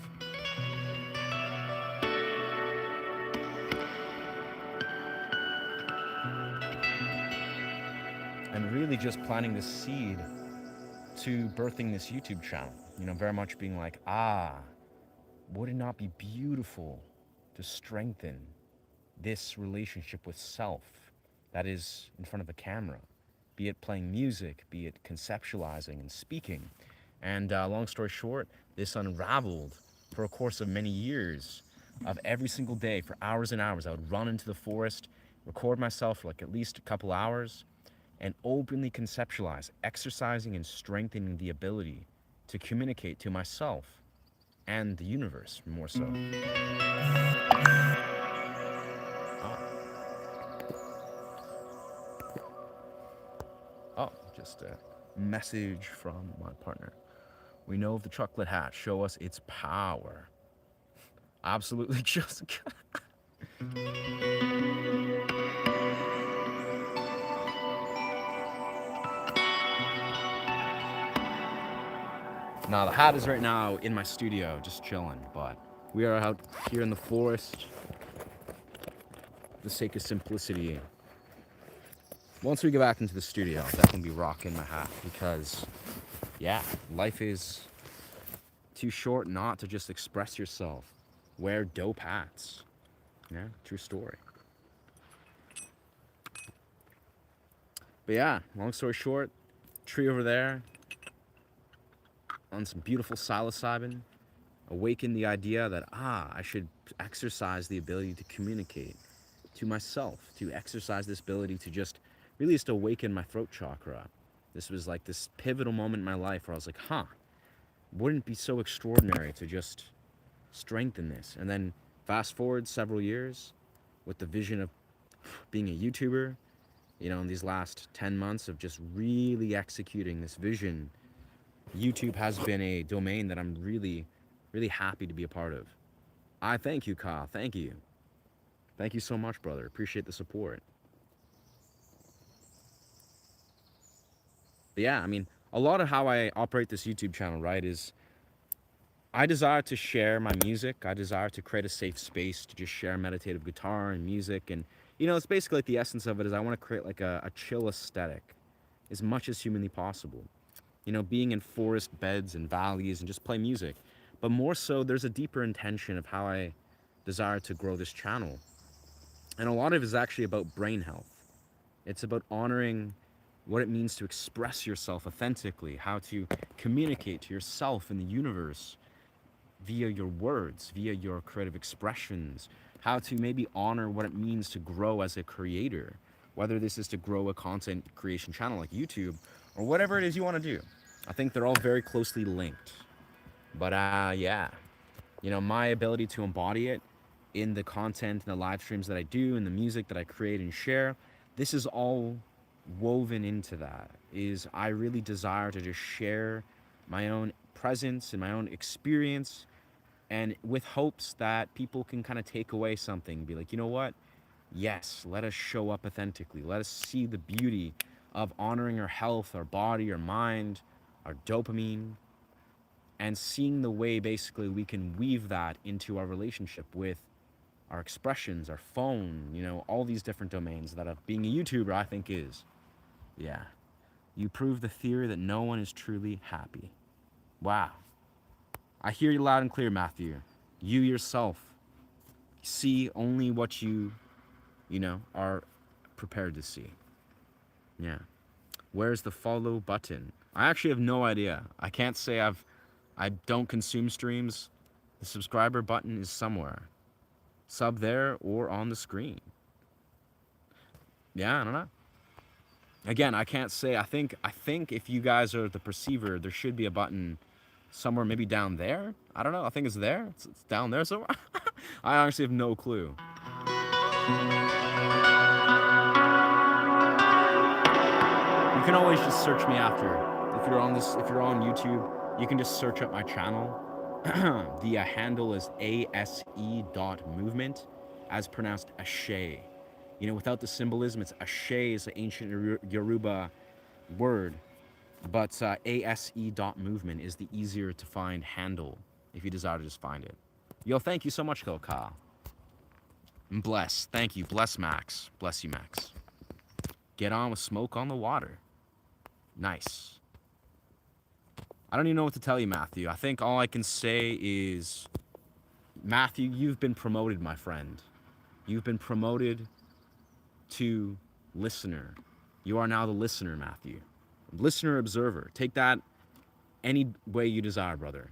S1: And really just planting this seed to birthing this YouTube channel, you know, very much being like, would it not be beautiful to strengthen this relationship with self that is in front of a camera, be it playing music, be it conceptualizing and speaking. And long story short, this unraveled for a course of many years of every single day for hours and hours. I would run into the forest, record myself for like at least a couple hours, and openly conceptualize, exercising and strengthening the ability to communicate to myself and the universe more so. Just a message from my partner. We know the chocolate hat. Show us its power. Absolutely, Jessica. Now the hat is right now in my studio, just chilling. But we are out here in the forest, for the sake of simplicity. Once we get back into the studio, I'll definitely be rocking my hat because, yeah, life is too short not to just express yourself. Wear dope hats. Yeah, true story. But yeah, long story short, tree over there on some beautiful psilocybin awakened the idea that, I should exercise the ability to communicate to myself, to exercise this ability to just really just awaken my throat chakra. This was like this pivotal moment in my life where I was like, wouldn't it be so extraordinary to just strengthen this? And then fast forward several years with the vision of being a YouTuber, in these last 10 months of just really executing this vision, YouTube has been a domain that I'm really, really happy to be a part of. I thank you, Kyle. Thank you. Thank you so much, brother. Appreciate the support. But yeah, I mean, a lot of how I operate this YouTube channel, right, is I desire to share my music. I desire to create a safe space to just share meditative guitar and music. And, it's basically like the essence of it is I want to create like a chill aesthetic as much as humanly possible. Being in forest beds and valleys and just play music. But more so, there's a deeper intention of how I desire to grow this channel. And a lot of it is actually about brain health. It's about honoring what it means to express yourself authentically, how to communicate to yourself and the universe via your words, via your creative expressions, how to maybe honor what it means to grow as a creator, whether this is to grow a content creation channel like YouTube or whatever it is you want to do. I think they're all very closely linked. But yeah, my ability to embody it in the content and the live streams that I do and the music that I create and share, this is all woven into that. Is I really desire to just share my own presence and my own experience, and with hopes that people can kind of take away something, be like, you know what? Yes, let us show up authentically. Let us see the beauty of honoring our health, our body, our mind, our dopamine, and seeing the way basically we can weave that into our relationship with our expressions, our phone, all these different domains that being a YouTuber, I think, is. Yeah. You prove the theory that no one is truly happy. Wow. I hear you loud and clear, Matthew. You yourself see only what you are prepared to see. Yeah. Where's the follow button? I actually have no idea. I can't say I don't consume streams. The subscriber button is somewhere. Sub there or on the screen. Yeah, I don't know. Again, I can't say. I think if you guys are the perceiver, there should be a button somewhere, maybe down there. I don't know. I think it's there. It's down there somewhere. I honestly have no clue. You can always just search me after. If you're on YouTube, you can just search up my channel. The handle is ase.movement, as pronounced Ashe. Without the symbolism, it's Ashe is an ancient Yoruba word, but ase.movement is the easier to find handle if you desire to just find it. Yo, thank you so much, Ka. Bless. Thank you. Bless, Max. Bless you, Max. Get on with smoke on the water. Nice. I don't even know what to tell you, Matthew. I think all I can say is, Matthew, you've been promoted, my friend. You've been promoted to listener. You are now the listener, Matthew. Listener, observer. Take that any way you desire, brother.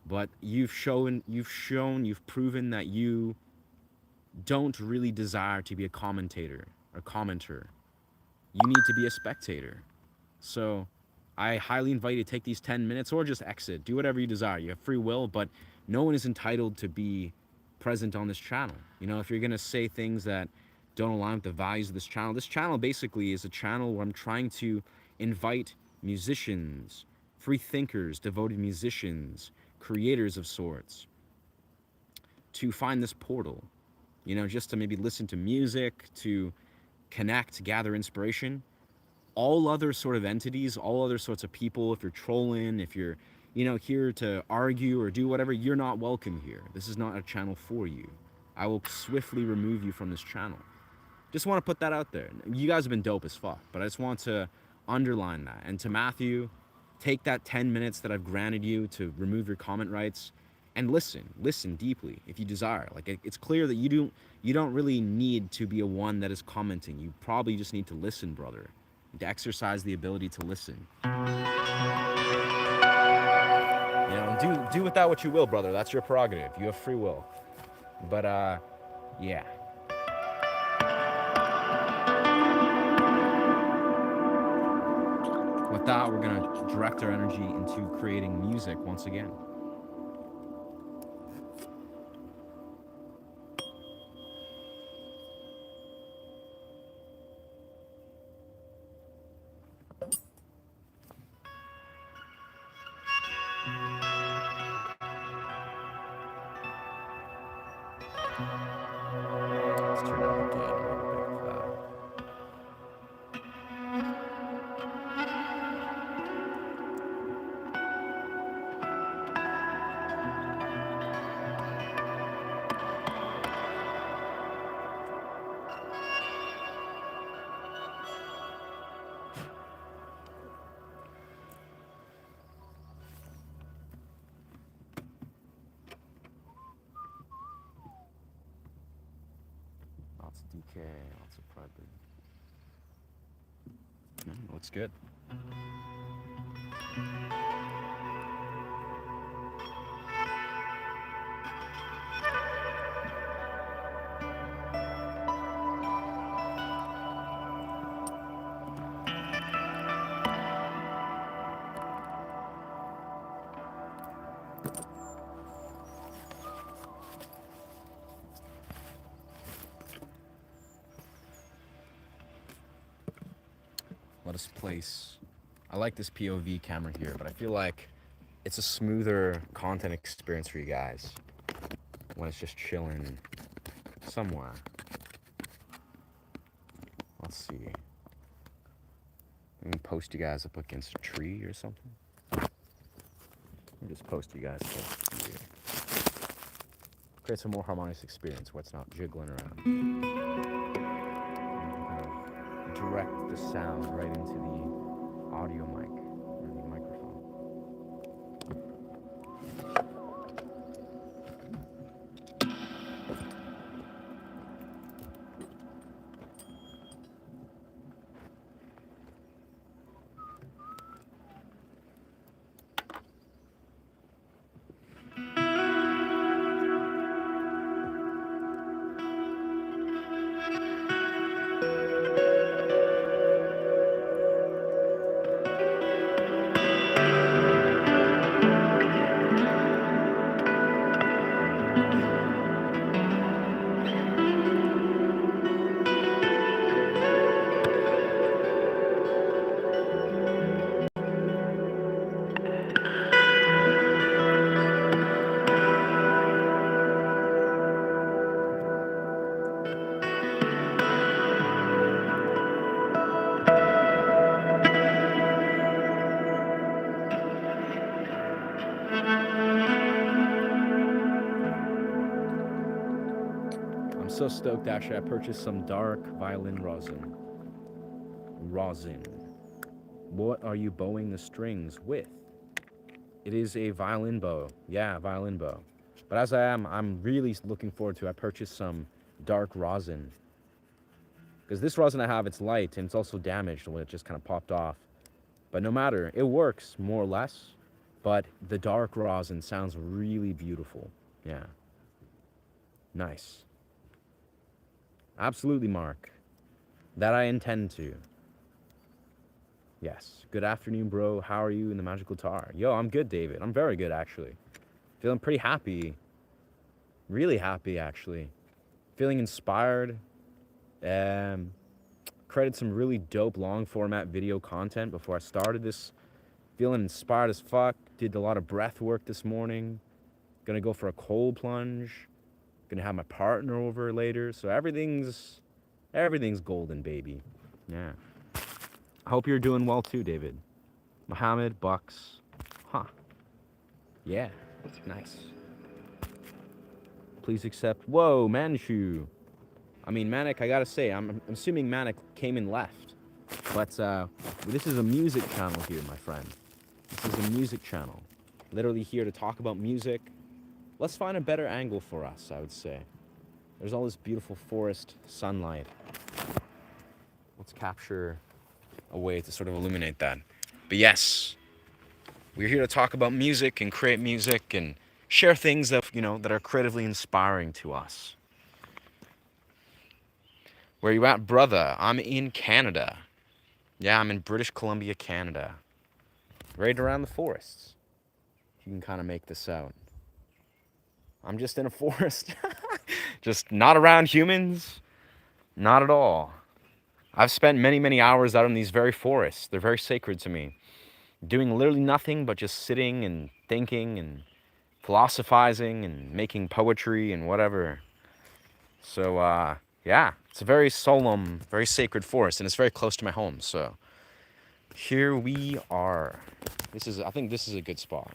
S1: But you've proven that you don't really desire to be a commentator or commenter. You need to be a spectator. So I highly invite you to take these 10 minutes or just exit. Do whatever you desire. You have free will, but no one is entitled to be present on this channel. If you're going to say things that don't align with the values of this channel basically is a channel where I'm trying to invite musicians, free thinkers, devoted musicians, creators of sorts, to find this portal, just to maybe listen to music, to connect, gather inspiration. All other sort of entities, all other sorts of people, if you're trolling, if you're, here to argue or do whatever, you're not welcome here. This is not a channel for you. I will swiftly remove you from this channel. Just want to put that out there. You guys have been dope as fuck, but I just want to underline that. And to Matthew, take that 10 minutes that I've granted you to remove your comment rights and listen deeply if you desire. Like, it's clear that you don't really need to be a one that is commenting. You probably just need to listen, brother, to exercise the ability to listen. Do with that what you will, brother. That's your prerogative. You have free will. But yeah. With that, we're gonna direct our energy into creating music once again. Let's turn down the gain a little bit of that. Lots of DK, lots of private. Looks good. Let us place. I like this POV camera here, but I feel like it's a smoother content experience for you guys when it's just chilling somewhere. Let's see. Let me post you guys up against a tree or something. Let me just post you guys up here. Create some more harmonious experience where it's not jiggling around. Direct the sound right into the audio mic or the microphone. I'm so stoked, actually. I purchased some dark violin rosin. What are you bowing the strings with? It is a violin bow. Yeah, violin bow. But as I'm really looking forward to, I purchased some dark rosin. Because this rosin I have, it's light, and it's also damaged when it just kind of popped off. But no matter, it works, more or less. But the dark rosin sounds really beautiful. Yeah. Nice. Absolutely, Mark. That I intend to. Yes. Good afternoon, bro. How are you in the Magical Tar? Yo, I'm good, David. I'm very good, actually. Feeling pretty happy. Really happy, actually. Feeling inspired. Created some really dope long format video content before I started this. Feeling inspired as fuck. Did a lot of breath work this morning. Gonna go for a cold plunge. Gonna have my partner over later. So everything's golden, baby. Yeah. I hope you're doing well too, David. Mohammed, Bucks. Huh. Yeah, nice. Please accept. Whoa, Manchu. I mean, Manic, I gotta say, I'm assuming Manic came and left. But this is a music channel here, my friend. This is a music channel. Literally here to talk about music. Let's find a better angle for us, I would say. There's all this beautiful forest sunlight. Let's capture a way to sort of illuminate that. But yes, we're here to talk about music and create music and share things that, that are creatively inspiring to us. Where you at, brother? I'm in Canada. Yeah, I'm in British Columbia, Canada. Right around the forests. You can kind of make this out. I'm just in a forest. Just not around humans. Not at all. I've spent many, many hours out in these very forests. They're very sacred to me. Doing literally nothing but just sitting and thinking and philosophizing and making poetry and whatever. So, yeah, it's a very solemn, very sacred forest, and it's very close to my home. So, here we are. I think this is a good spot.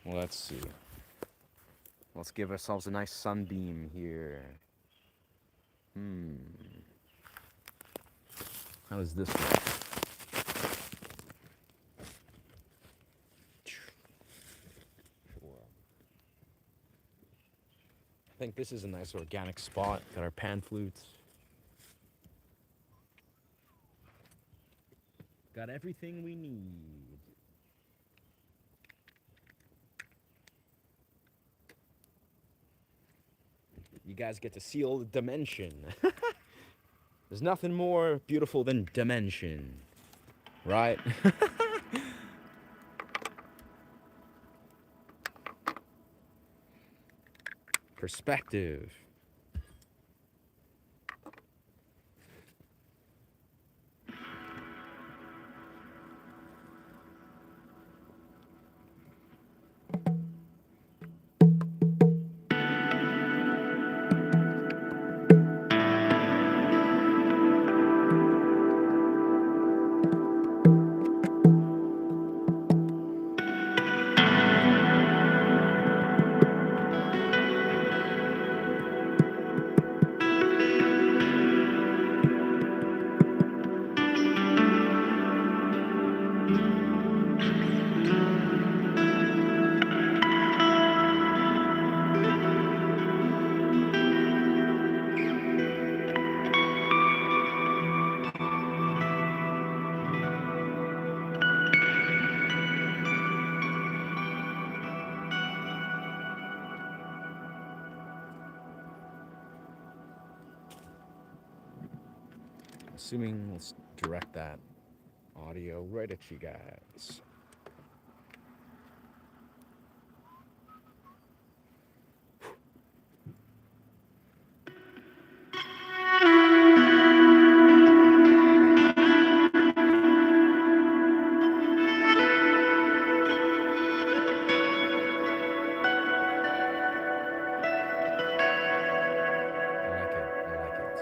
S1: Let's see. Let's give ourselves a nice sunbeam here. How does this look? I think this is a nice organic spot. Got our pan flutes. Got everything we need. You guys get to see all the dimension. There's nothing more beautiful than dimension, right? Perspective. Assuming let's direct that audio right at you guys. I like it. I like it.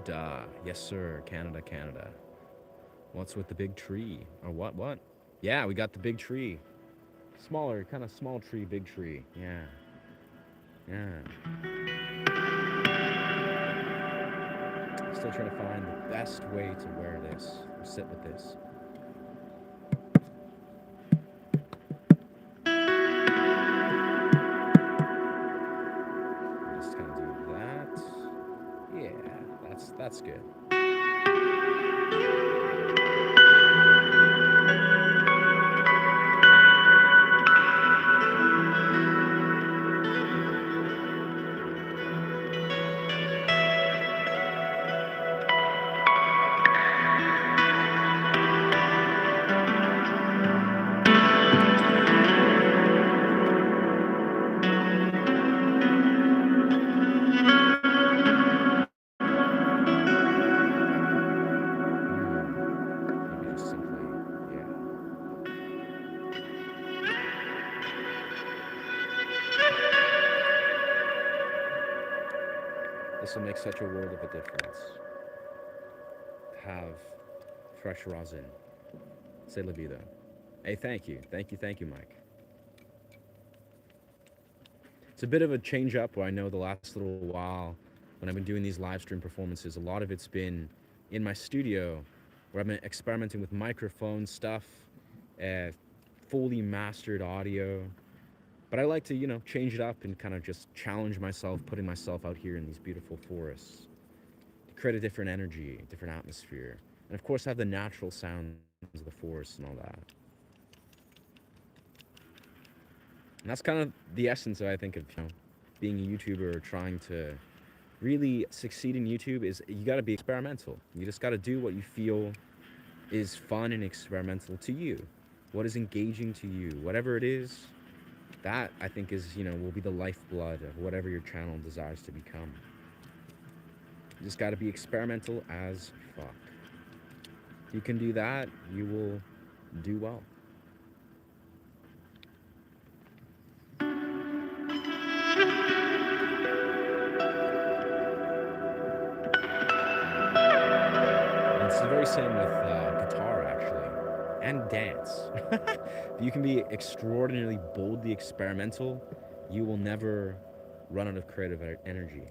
S1: Canada. Yes, sir. Canada, Canada. What's with the big tree? Or what? What? Yeah, we got the big tree. Smaller, kind of small tree, big tree. Yeah. Yeah. Still trying to find the best way to wear this or sit with this. Just kind of do that. Yeah, that's good. Maybe just simply, yeah. This will make such a world of a difference. Have fresh rosin. C'est la vida. Hey, thank you, Mike. It's a bit of a change up where I know the last little while when I've been doing these live stream performances, a lot of it's been in my studio where I've been experimenting with microphone stuff, uh, fully mastered audio. But I like to, change it up and kind of just challenge myself, putting myself out here in these beautiful forests to create a different energy, a different atmosphere. And of course, have the natural sounds of the forest and all that. And that's kind of the essence, I think, of being a YouTuber or trying to really succeed in YouTube is you got to be experimental. You just got to do what you feel is fun and experimental to you. What is engaging to you, whatever it is, that I think is, will be the lifeblood of whatever your channel desires to become. You just got to be experimental as fuck. If you can do that, you will do well. And it's the very same with guitar, actually, and dance. If you can be extraordinarily boldly experimental, you will never run out of creative energy.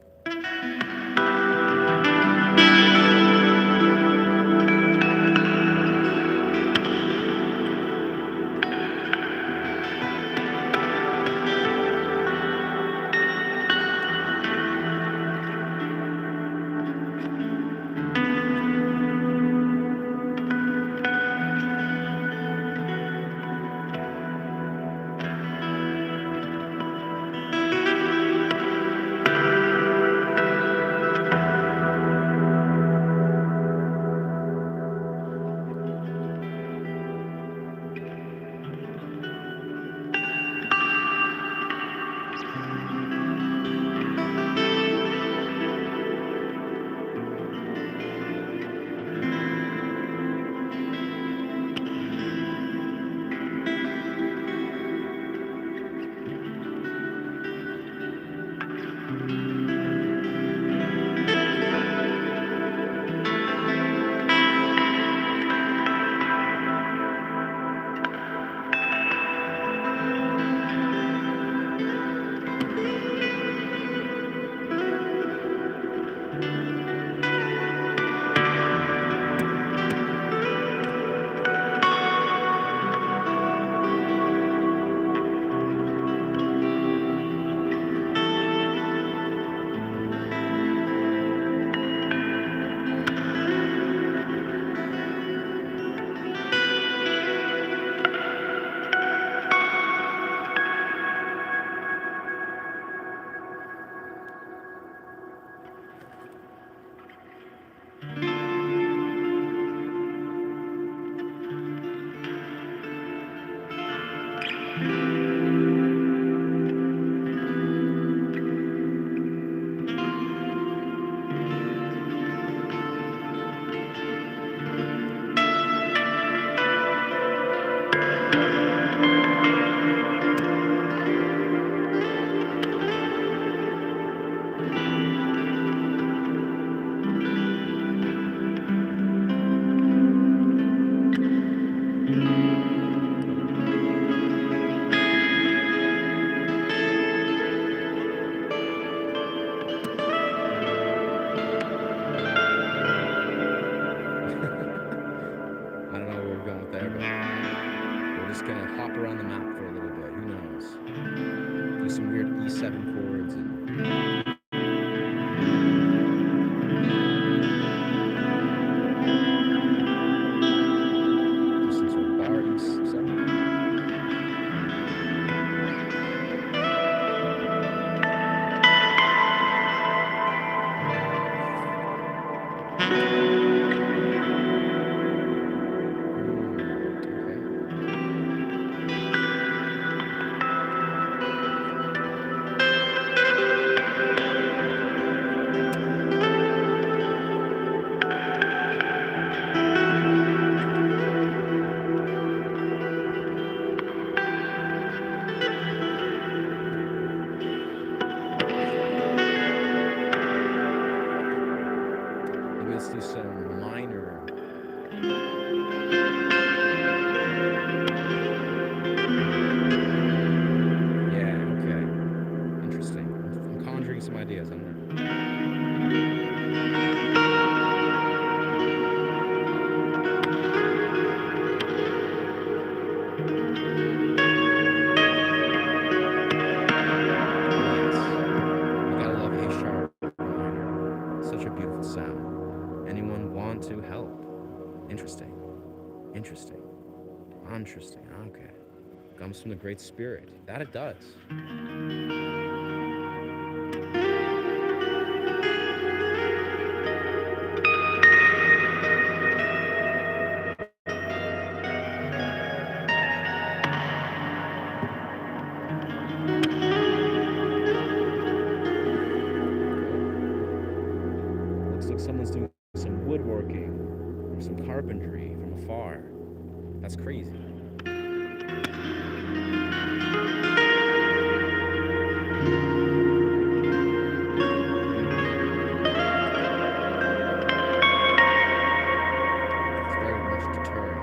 S1: just gonna hop around the map for a little bit. Who knows? Do some weird E7 chords and do some sort of bar E7. Maybe let's do some minor. Yeah, okay. Interesting. I'm conjuring some ideas. I don't know. Yes. You gotta love A sharp minor. Such a beautiful sound. Anyone want to help? Interesting. Interesting. Interesting. Okay. Comes from the Great Spirit. That it does. Looks like someone's doing some woodworking or some carpentry from afar. That's crazy. It's very much deterring.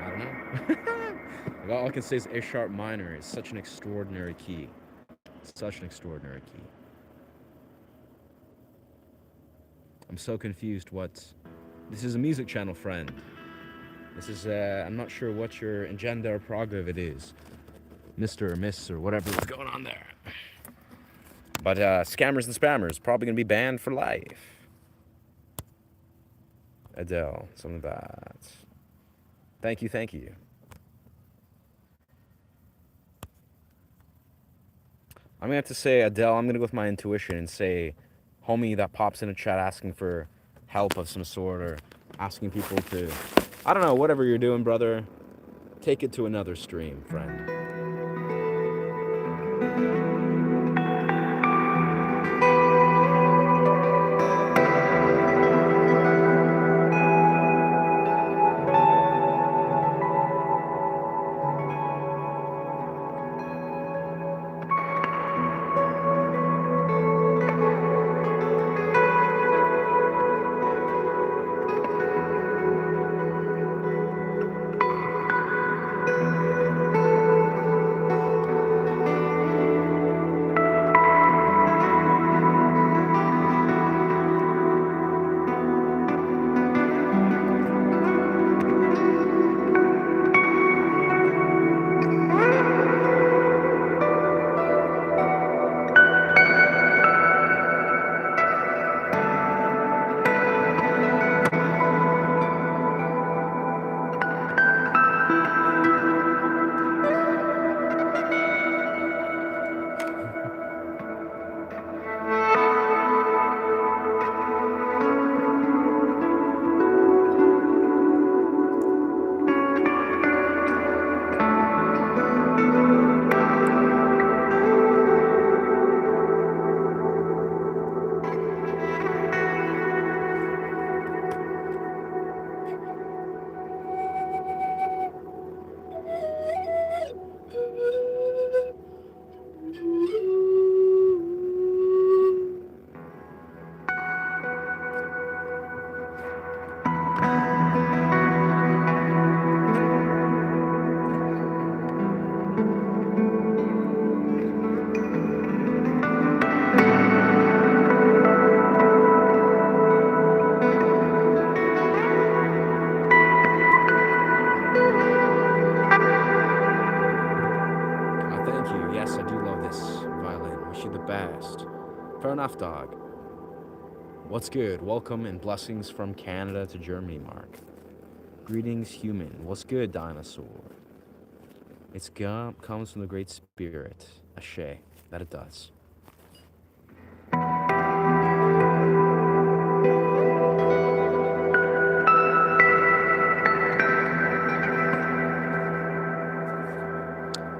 S1: I don't know. All I can say is A sharp minor is such an extraordinary key. Such an extraordinary key. I'm so confused. This is a music channel, friend. This is, I'm not sure what your agenda or prerogative it is. Mr. or Miss or whatever is going on there. But scammers and spammers probably going to be banned for life. Adele, some of that. Thank you, thank you. I'm going to have to say, Adele, I'm going to go with my intuition and say, homie that pops in a chat asking for help of some sort or asking people to, I don't know, whatever you're doing, brother, take it to another stream, friend. Fair enough, dog. What's good? Welcome and blessings from Canada to Germany, Mark. Greetings, human. What's good, dinosaur? It's comes from the Great Spirit. Ashe. That it does.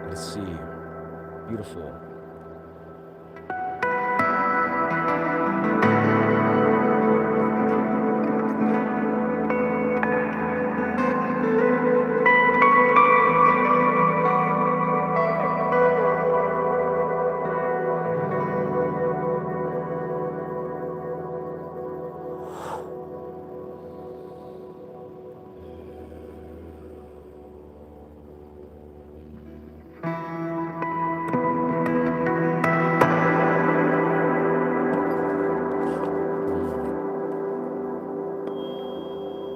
S1: Let's see. Beautiful.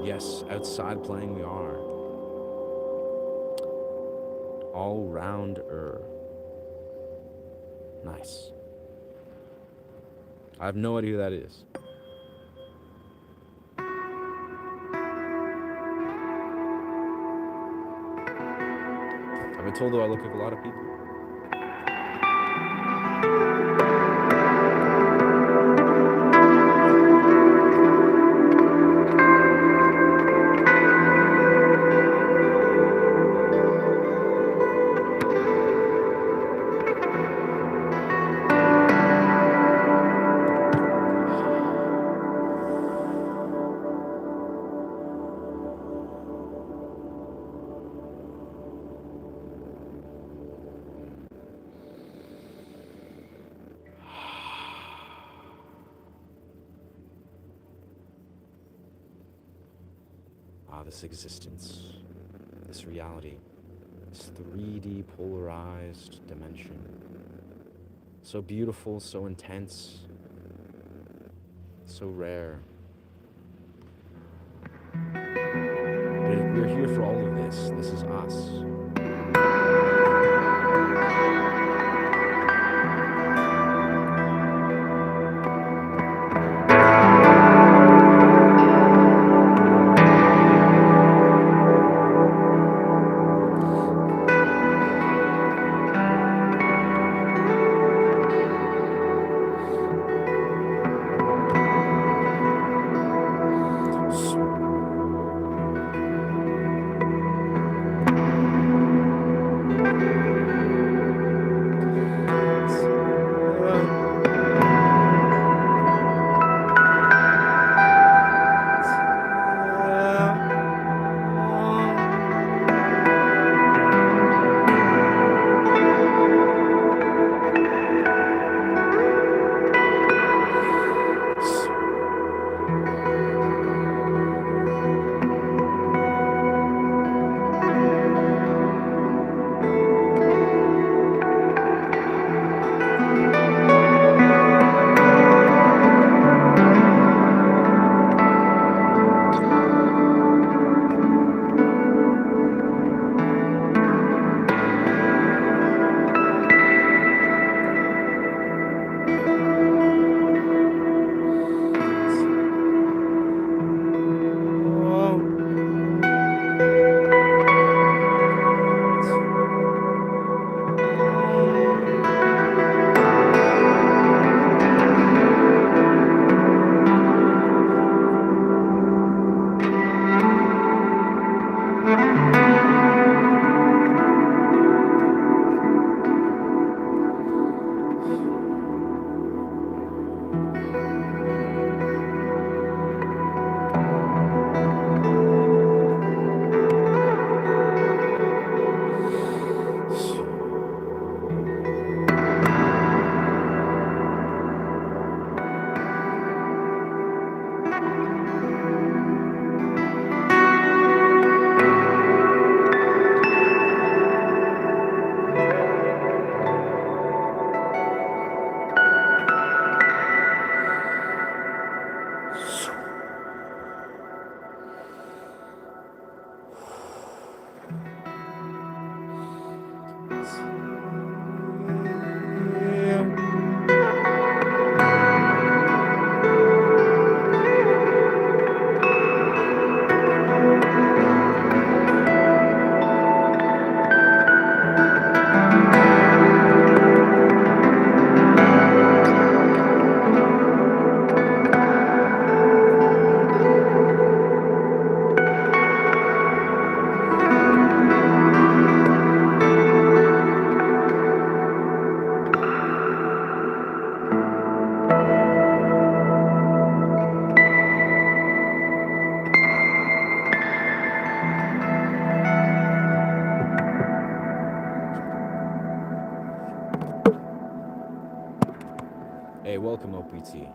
S1: Yes, outside playing we are. All rounder. Nice. I have no idea who that is. I've been told though I look like a lot of people. This existence, this reality, this 3D polarized dimension. So beautiful, so intense, so rare. But we're here for all of this. This is us. welcome, OPT.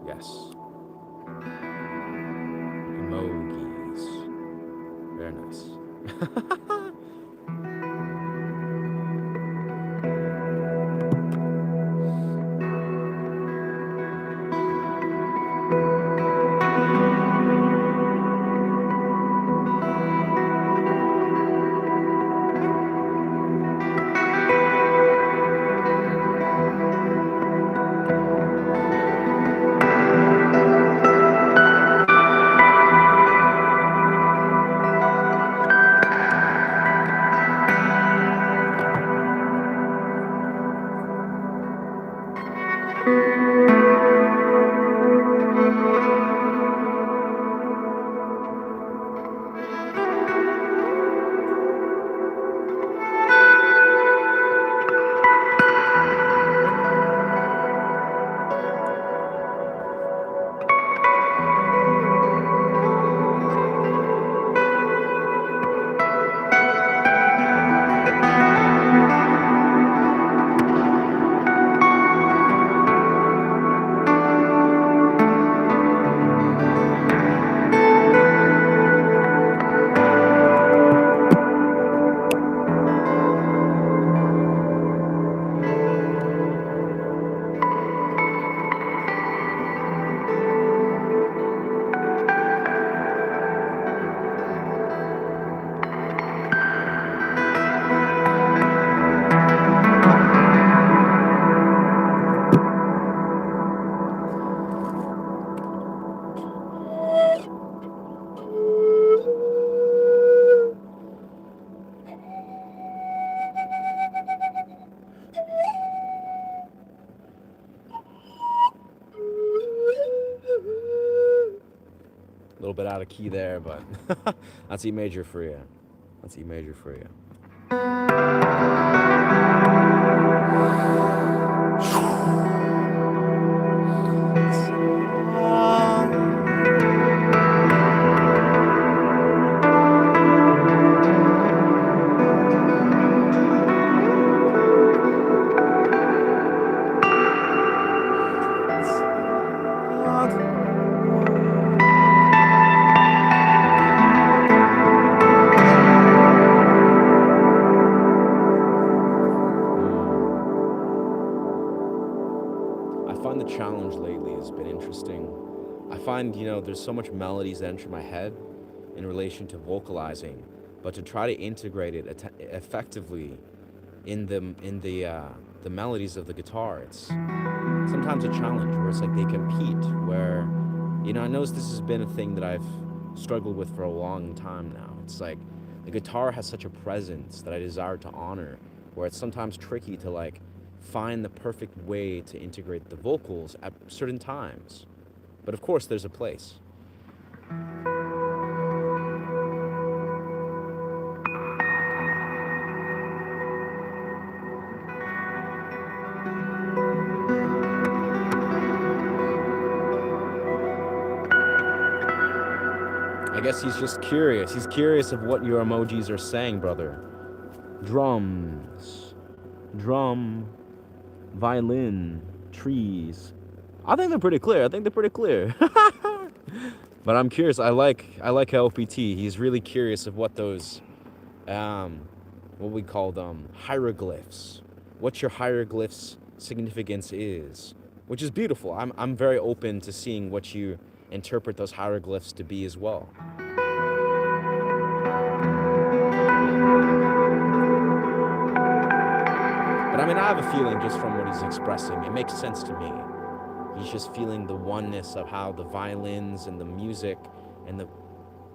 S1: Yes. Emojis. Very nice. A little bit out of key there, but that's E major for you. That's E major for you. find, there's so much melodies that enter my head in relation to vocalizing, but to try to integrate it effectively in the melodies of the guitar, it's sometimes a challenge where it's like they compete. Where, I notice this has been a thing that I've struggled with for a long time now. It's like the guitar has such a presence that I desire to honor, where it's sometimes tricky to like find the perfect way to integrate the vocals at certain times. But of course, there's a place. I guess he's just curious. He's curious of what your emojis are saying, brother. Drums, drum, violin, trees. I think they're pretty clear. But I'm curious. I like LPT. He's really curious of what those, what we call them, hieroglyphs. What your hieroglyphs significance is, which is beautiful. I'm very open to seeing what you interpret those hieroglyphs to be as well. But I mean, I have a feeling just from what he's expressing, it makes sense to me. He's just feeling the oneness of how the violins and the music and the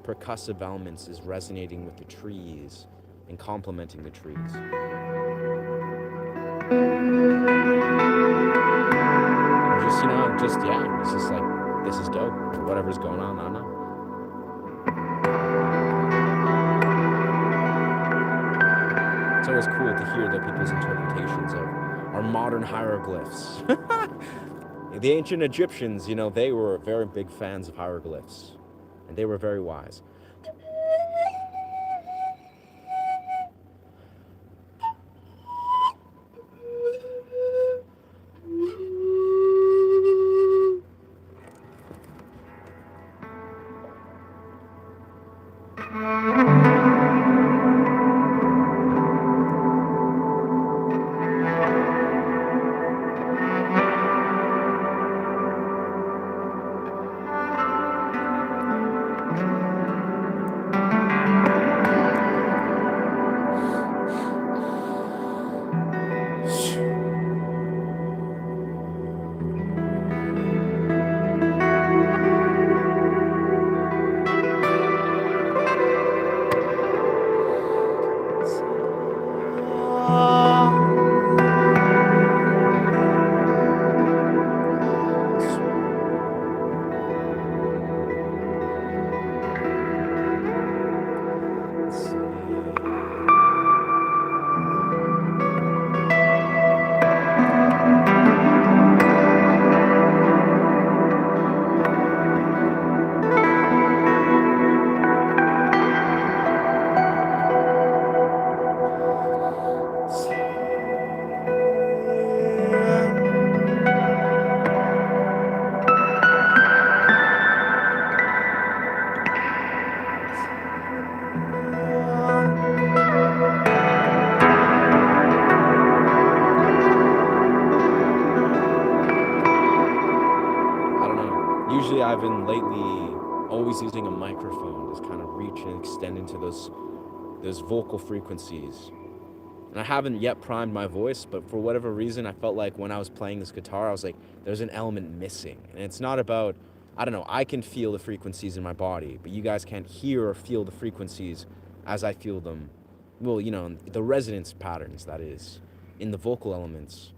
S1: percussive elements is resonating with the trees and complementing the trees. It's just like, this is dope. Whatever's going on, I don't know. It's always cool to hear the people's interpretations of our modern hieroglyphs. The ancient Egyptians, they were very big fans of hieroglyphs, and they were very wise. I've been lately always using a microphone to kind of reach and extend into those vocal frequencies. And I haven't yet primed my voice, but for whatever reason, I felt like when I was playing this guitar, I was like, there's an element missing. And it's not about, I don't know, I can feel the frequencies in my body, but you guys can't hear or feel the frequencies as I feel them. Well, the resonance patterns, that is, in the vocal elements.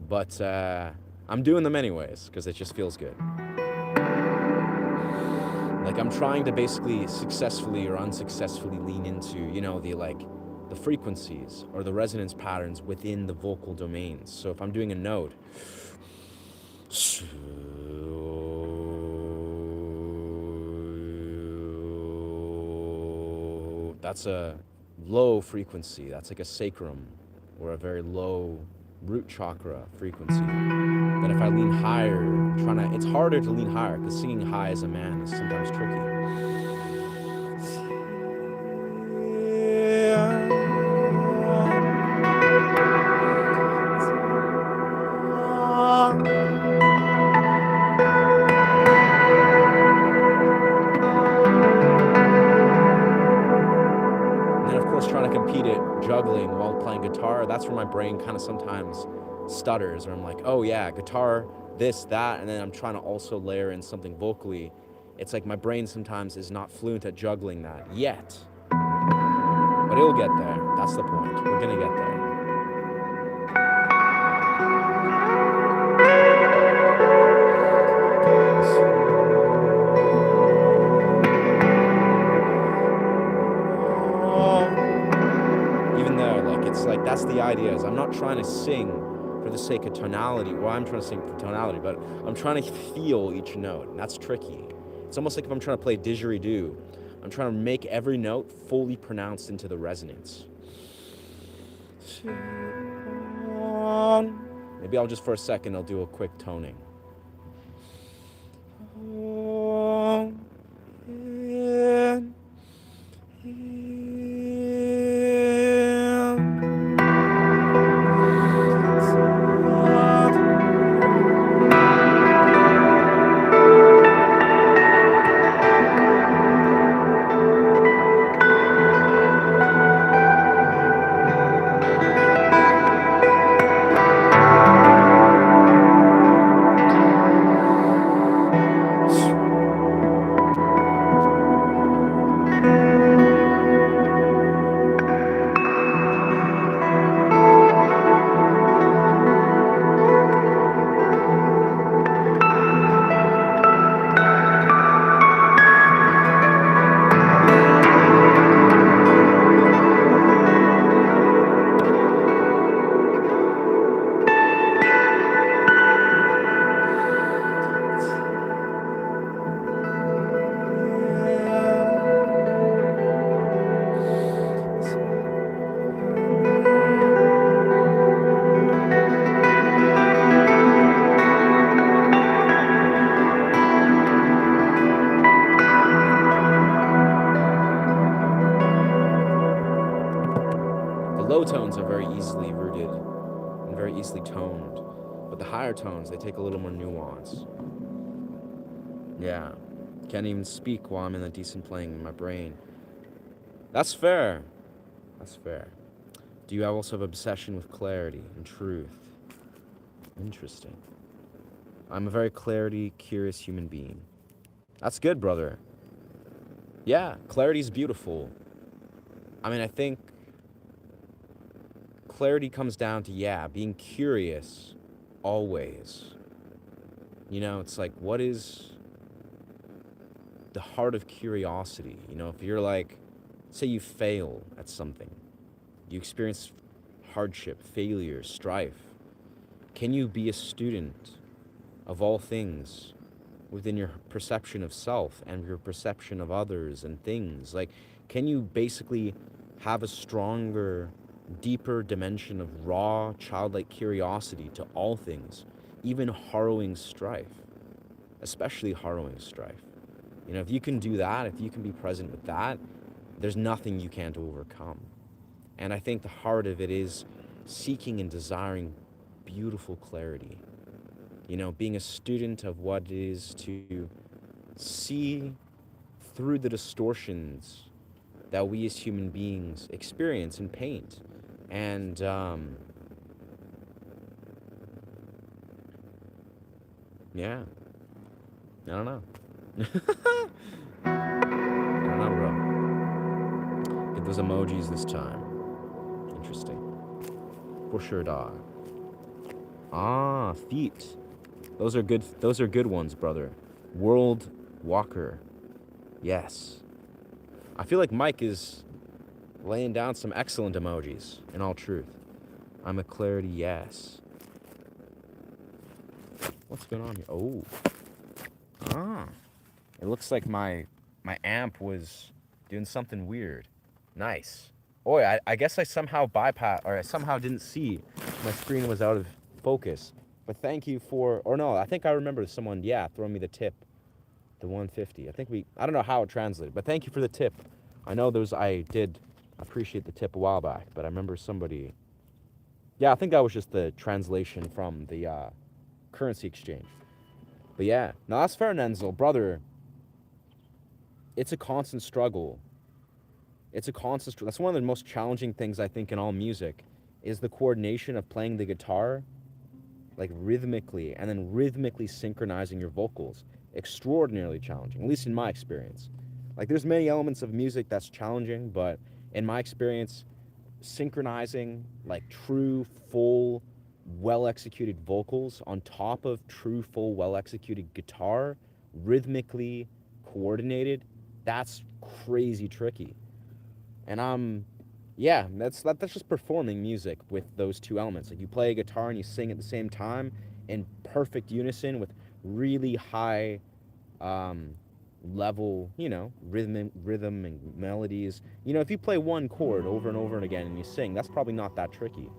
S1: But I'm doing them anyways, because it just feels good. Like, I'm trying to basically successfully or unsuccessfully lean into, the frequencies or the resonance patterns within the vocal domains. So if I'm doing a note, that's a low frequency. That's like a sacrum or a very low root chakra frequency. Then if I lean higher, it's harder to lean higher because singing high as a man is sometimes tricky. everyone's trying to compete at juggling while playing guitar, that's where my brain kind of sometimes stutters, or I'm like, oh yeah, guitar, this, that, and then I'm trying to also layer in something vocally. It's like my brain sometimes is not fluent at juggling that yet. But it'll get there. That's the point. We're gonna get there. Even there, like, it's like, that's the idea, is I'm not trying to sing for the sake of tonality. Well, I'm trying to sing for tonality, but I'm trying to feel each note, and that's tricky. It's almost like if I'm trying to play didgeridoo, I'm trying to make every note fully pronounced into the resonance. Maybe I'll just, for a second, I'll do a quick toning. Low tones are very easily rooted and very easily toned, but the higher tones, they take a little more nuance. Yeah, can't even speak while I'm in a decent playing in my brain. That's fair. That's fair. Do you also have obsession with clarity and truth? Interesting. I'm a very clarity-curious human being. That's good, brother. Yeah, clarity's beautiful. I mean, I think clarity comes down to, yeah, being curious always. You know, it's like, what is the heart of curiosity? You know, if you're like, say you fail at something, you experience hardship, failure, strife, can you be a student of all things within your perception of self and your perception of others and things? Like, can you basically have a stronger, deeper dimension of raw, childlike curiosity to all things, even harrowing strife, especially harrowing strife? You know, if you can do that, if you can be present with that, there's nothing you can't overcome. And I think the heart of it is seeking and desiring beautiful clarity. You know, being a student of what it is to see through the distortions that we as human beings experience and paint. And yeah, I don't know. I don't know, bro. Get those emojis this time. Interesting. For sure, dog. Ah, feet. Those are good ones, brother. World Walker. Yes. I feel like Mike is laying down some excellent emojis, in all truth. I'm a clarity yes. What's going on here? Oh. Ah. It looks like my amp was doing something weird. Nice. Boy, I guess I somehow bypassed, or I somehow didn't see my screen was out of focus. But thank you for, or no, I think I remember someone, yeah, throwing me the tip, the 150. I don't know how it translated, but thank you for the tip. I know I did appreciate the tip a while back, but I remember somebody, yeah, I think that was just the translation from the currency exchange. But yeah, no, that's fair, Nenzel, brother. It's a constant struggle It's a constant. That's one of the most challenging things I think in all music, is the coordination of playing the guitar, like rhythmically, and then rhythmically synchronizing your vocals. Extraordinarily challenging, at least in my experience. Like there's many elements of music that's challenging, but in my experience, synchronizing like true, full, well executed vocals on top of true, full, well executed guitar, rhythmically coordinated, that's crazy tricky. And yeah, that's just performing music with those two elements. Like you play a guitar and you sing at the same time in perfect unison with really high um, level, rhythm and melodies. If you play one chord over and over and again and you sing, that's probably not that tricky.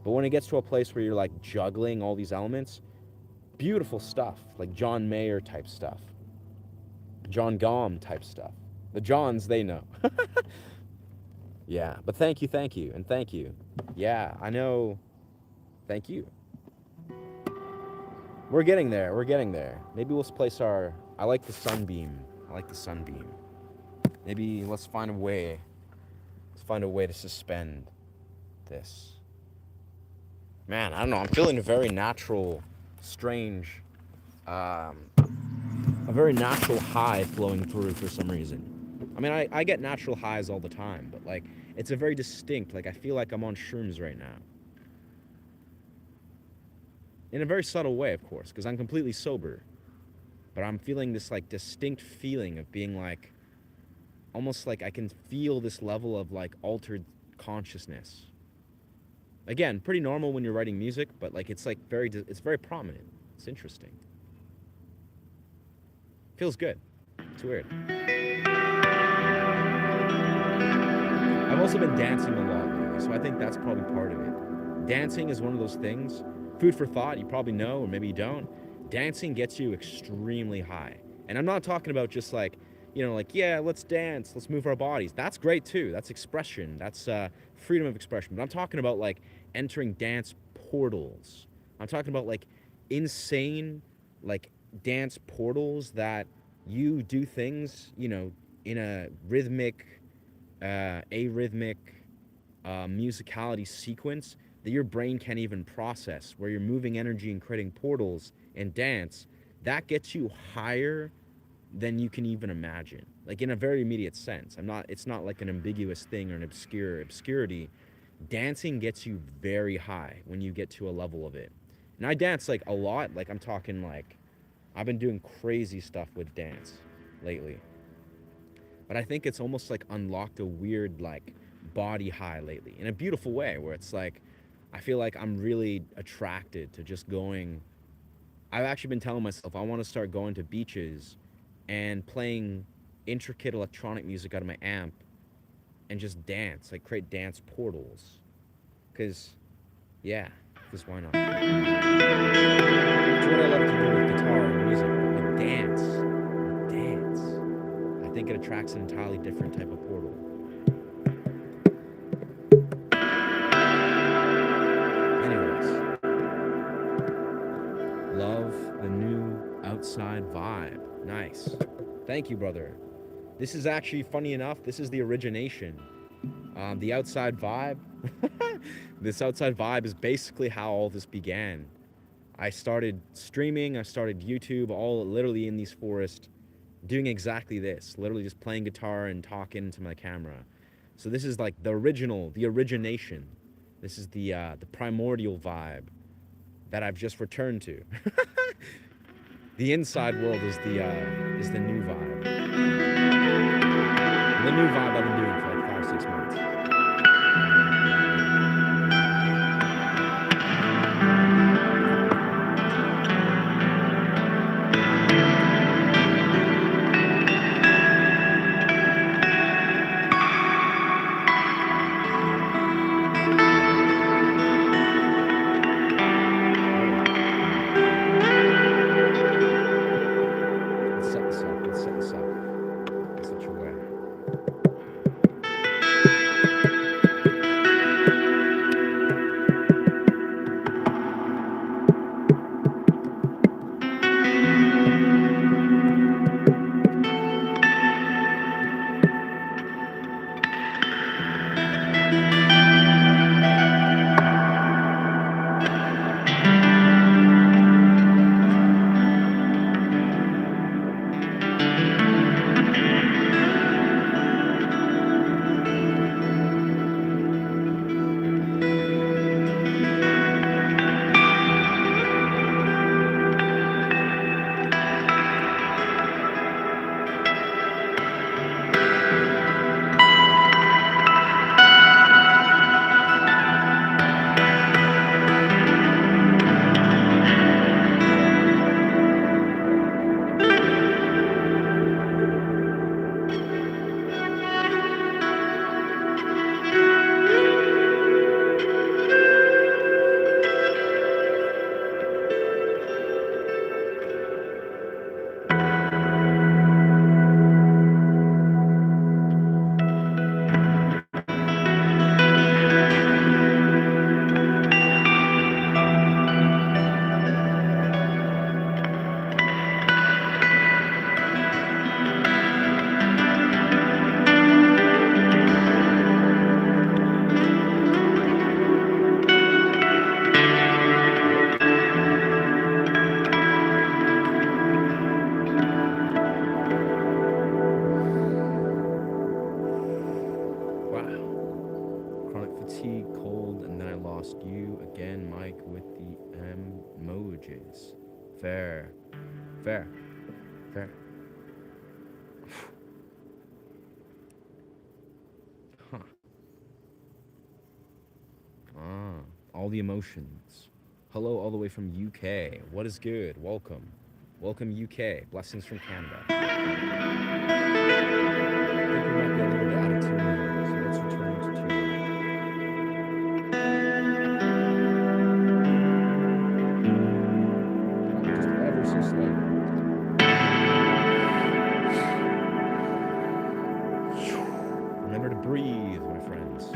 S1: But when it gets to a place where you're like juggling all these elements, beautiful stuff, like John Mayer type stuff, John Gaume type stuff. The Johns, they know. Yeah, but thank you, and thank you. Yeah, I know. Thank you. We're getting there. We're getting there. Maybe we'll place our. I like the sunbeam. I like the sunbeam. Maybe let's find a way. Let's find a way to suspend this. Man, I don't know. I'm feeling a very natural, strange, a very natural high flowing through for some reason. I mean, I get natural highs all the time, but like, it's a very distinct, like, I feel like I'm on shrooms right now. In a very subtle way, of course, because I'm completely sober. But I'm feeling this, like, distinct feeling of being, like, almost like I can feel this level of, like, altered consciousness. Again, pretty normal when you're writing music, but, like, it's, like, it's very prominent. It's interesting. Feels good. It's weird. I've also been dancing a lot lately, so I think that's probably part of it. Dancing is one of those things. Food for thought, you probably know, or maybe you don't. Dancing gets you extremely high. And I'm not talking about just like, yeah, let's dance, let's move our bodies. That's great too. That's expression. That's freedom of expression. But I'm talking about like entering dance portals. I'm talking about like insane, like dance portals that you do things, in a rhythmic, arrhythmic musicality sequence that your brain can't even process, where you're moving energy and creating portals and dance. That gets you higher than you can even imagine, like in a very immediate sense. It's not like an ambiguous thing or an obscurity. Dancing gets you very high when you get to a level of it. And I dance like a lot. Like I'm talking like I've been doing crazy stuff with dance lately. But I think it's almost like unlocked a weird like body high lately in a beautiful way, where it's like I feel like I'm really attracted to just going. I've actually been telling myself I want to start going to beaches and playing intricate electronic music out of my amp and just dance, like create dance portals. Because why not? It's what I love to do with guitar and music, with dance. I think it attracts an entirely different type of portal. Anyways, love the new outside vibe. Nice. Thank you, brother. This is actually, funny enough, this is the origination. The outside vibe. This outside vibe is basically how all this began. I started streaming, I started YouTube, all literally in these forests, doing exactly this. Literally just playing guitar and talking to my camera. So this is like the origination. This is the primordial vibe that I've just returned to. The inside world is the new vibe. The new vibe I've been doing for like 5-6 months. Let's set this up. In such a way. fatigue, cold, and then I lost you again, Mike, with the emojis. Fair. Fair. Fair. Huh. Ah, all the emotions. Hello, all the way from UK. What is good? Welcome. Welcome, UK. Blessings from Canada. I think we might be a little bit out of tune here, so let's return to tune. Just ever so slightly. Remember to breathe, my friends.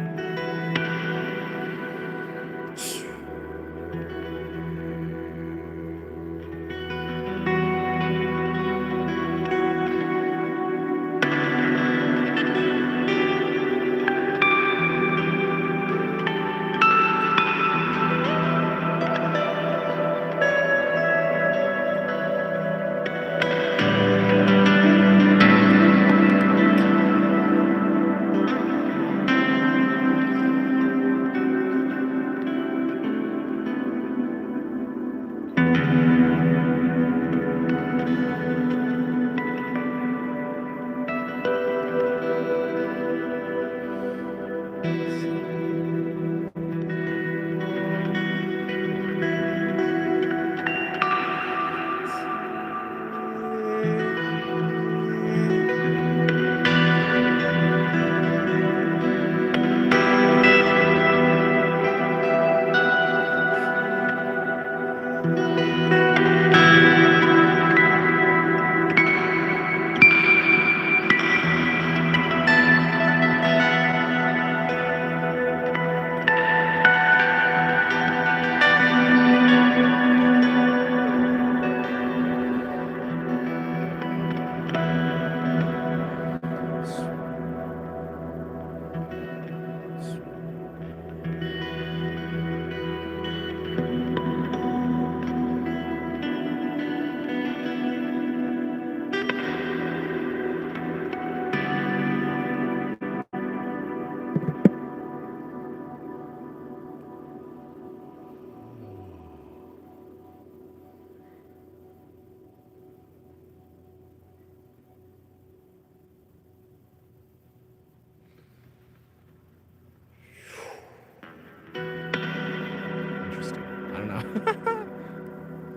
S1: Interesting. I don't know.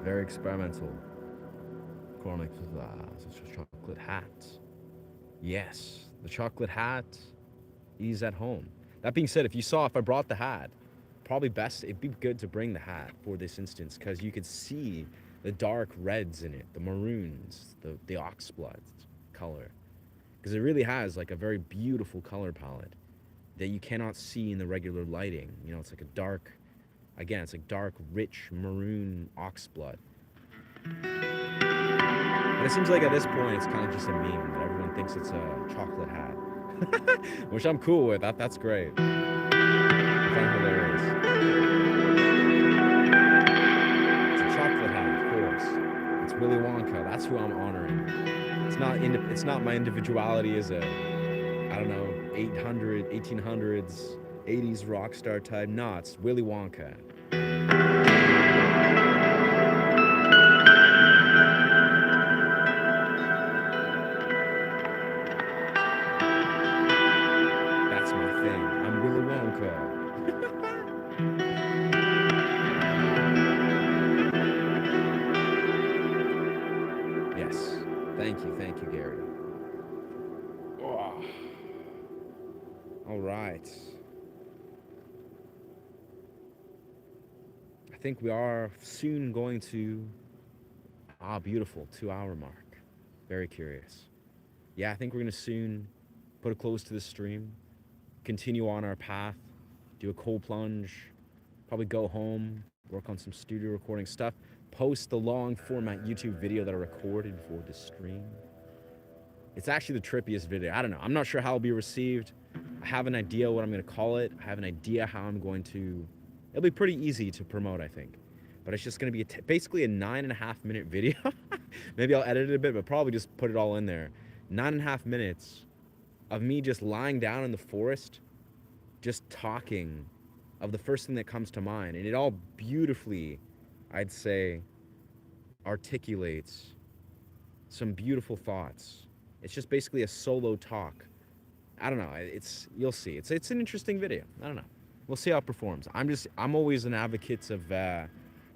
S1: Very experimental. Cornick chocolate hat. Yes, the chocolate hat is at home. That being said, if I brought the hat, probably best, it'd be good to bring the hat for this instance because you could see the dark reds in it, the maroons, the oxblood color. Because it really has like a very beautiful color palette that you cannot see in the regular lighting. You know, it's like a dark, again, it's like dark, rich maroon oxblood. And it seems like at this point, it's kind of just a meme that everyone thinks it's a chocolate hat. Which I'm cool with. That's great. I find hilarious. It's a chocolate hat, of course. It's Willy Wonka. That's who I'm honoring. It's not my individuality as a, I don't know, 1800s, 80s rock star type. No, it's Willy Wonka. That's my thing. I'm Willy Wonka. Yes. Thank you, Gary. Oh. All right. I think we are soon going to, beautiful 2-hour mark. Very curious. Yeah, I think we're going to soon put a close to the stream, continue on our path, do a cold plunge, probably go home, work on some studio recording stuff, post the long format YouTube video that I recorded for the stream. It's actually the trippiest video. I don't know. I'm not sure how it'll be received. I have an idea what I'm going to call it. I have an idea how I'm going to... It'll be pretty easy to promote, I think. But it's just going to be basically a 9.5-minute video. Maybe I'll edit it a bit, but probably just put it all in there. 9.5 minutes of me just lying down in the forest just talking of the first thing that comes to mind, and it all beautifully, I'd say, articulates some beautiful thoughts. It's just basically a solo talk. I don't know. It's you'll see. It's an interesting video. I don't know. We'll see how it performs. I'm always an advocate of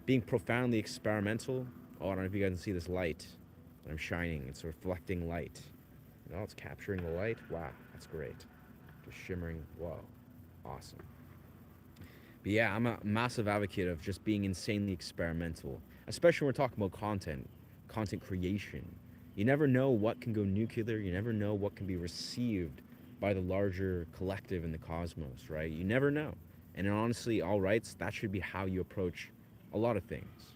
S1: being profoundly experimental. Oh, I don't know if you guys can see this light that I'm shining. It's reflecting light. Oh, it's capturing the light. Wow, that's great. Just shimmering. Whoa, awesome. But yeah, I'm a massive advocate of just being insanely experimental, especially when we're talking about content creation. You never know what can go nuclear. You never know what can be received by the larger collective in the cosmos, right? You never know. And honestly, all rights, that should be how you approach a lot of things.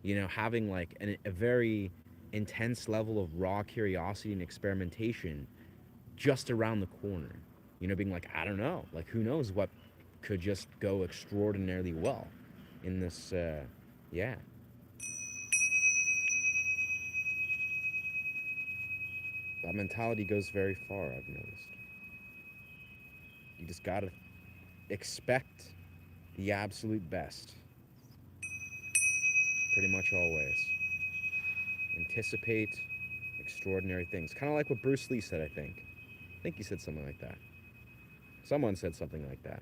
S1: You know, having like a very intense level of raw curiosity and experimentation just around the corner. You know, being like, I don't know, like who knows what could just go extraordinarily well in this, yeah. That mentality goes very far, I've noticed. You just gotta expect the absolute best. Pretty much always. Anticipate extraordinary things. Kind of like what Bruce Lee said, I think. I think he said something like that. Someone said something like that.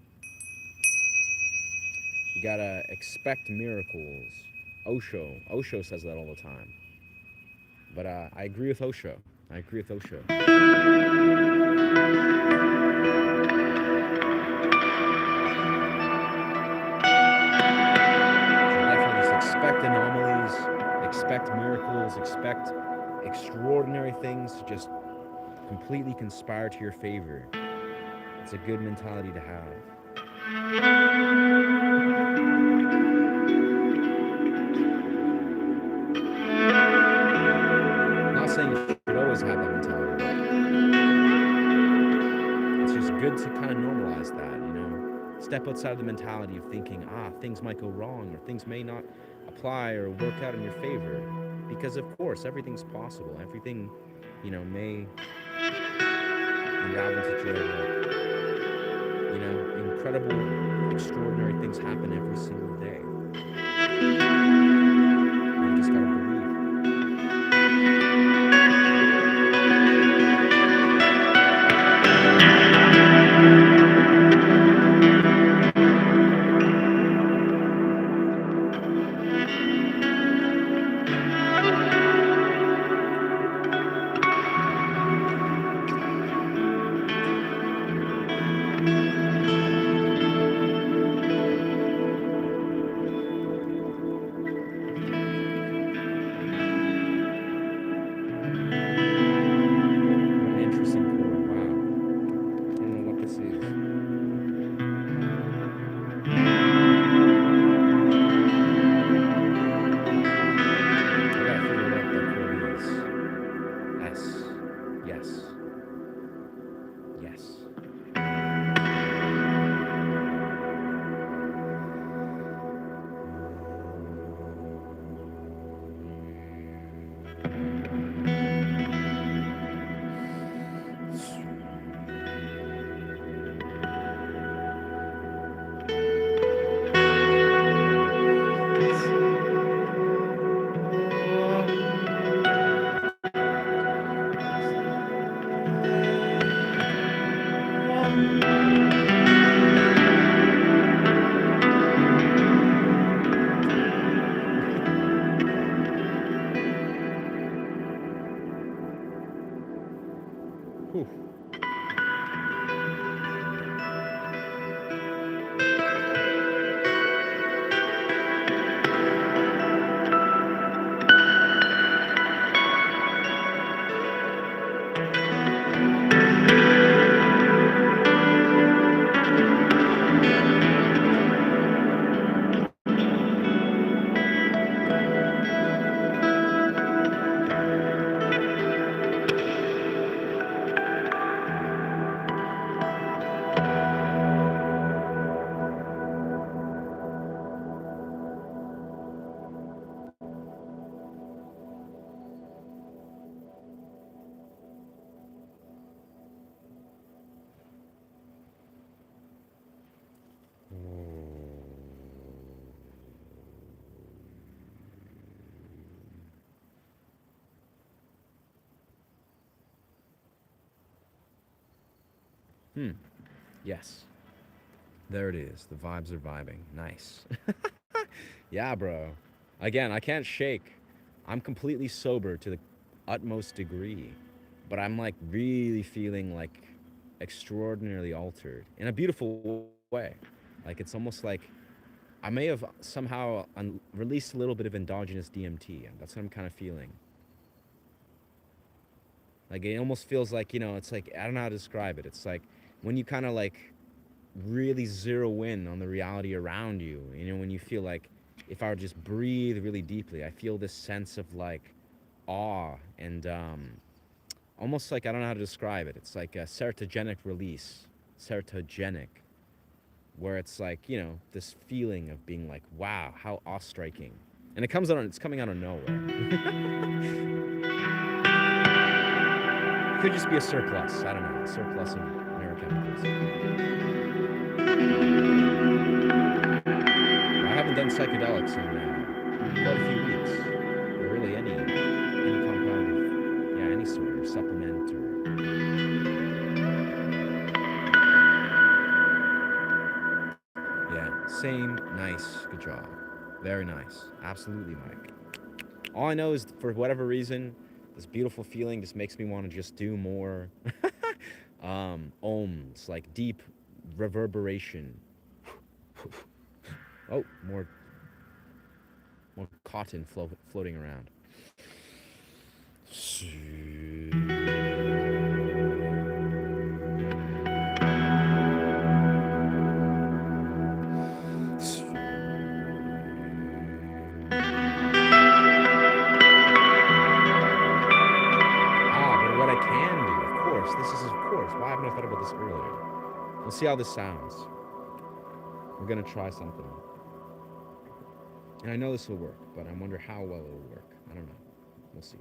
S1: You gotta expect miracles. Osho says that all the time. But I agree with Osho. I agree with Osho. Definitely just expect anomalies, expect miracles, expect extraordinary things to just completely conspire to your favor. It's a good mentality to have. I'm not saying you should always have that mentality, but it's just good to kind of normalize that, you know? Step outside of the mentality of thinking, things might go wrong or things may not apply or work out in your favor. Because, of course, everything's possible. Everything, you know, may unravel into joy. You know, incredible, extraordinary things happen every single day. You just gotta believe. Hmm. Yes. There it is. The vibes are vibing. Nice. Yeah, bro. Again, I can't shake. I'm completely sober to the utmost degree, but I'm like really feeling like extraordinarily altered in a beautiful way. Like it's almost like I may have somehow released a little bit of endogenous DMT, and that's what I'm kind of feeling. Like it almost feels like, it's like I don't know how to describe it. It's like when you kind of like really zero in on the reality around you. When you feel like if I would just breathe really deeply, I feel this sense of like awe and almost like I don't know how to describe it. It's like a serotogenic release, serotogenic, where it's like this feeling of being like, wow, how awe striking, and it's coming out of nowhere. Could just be a surplus. I don't know, a surplus of neurochemicals. I haven't done psychedelics in quite a few weeks, or really any compound of any sort of supplement or same nice, good job, very nice, absolutely, Mike. All I know is for whatever reason, this beautiful feeling just makes me want to just do more ohms, like deep reverberation. Oh, more cotton floating around. But what I can do, of course, this is of course. Why haven't I thought about this earlier? We'll see how this sounds. We're gonna try something, and I know this will work, but I wonder how well it'll work. I don't know. We'll see.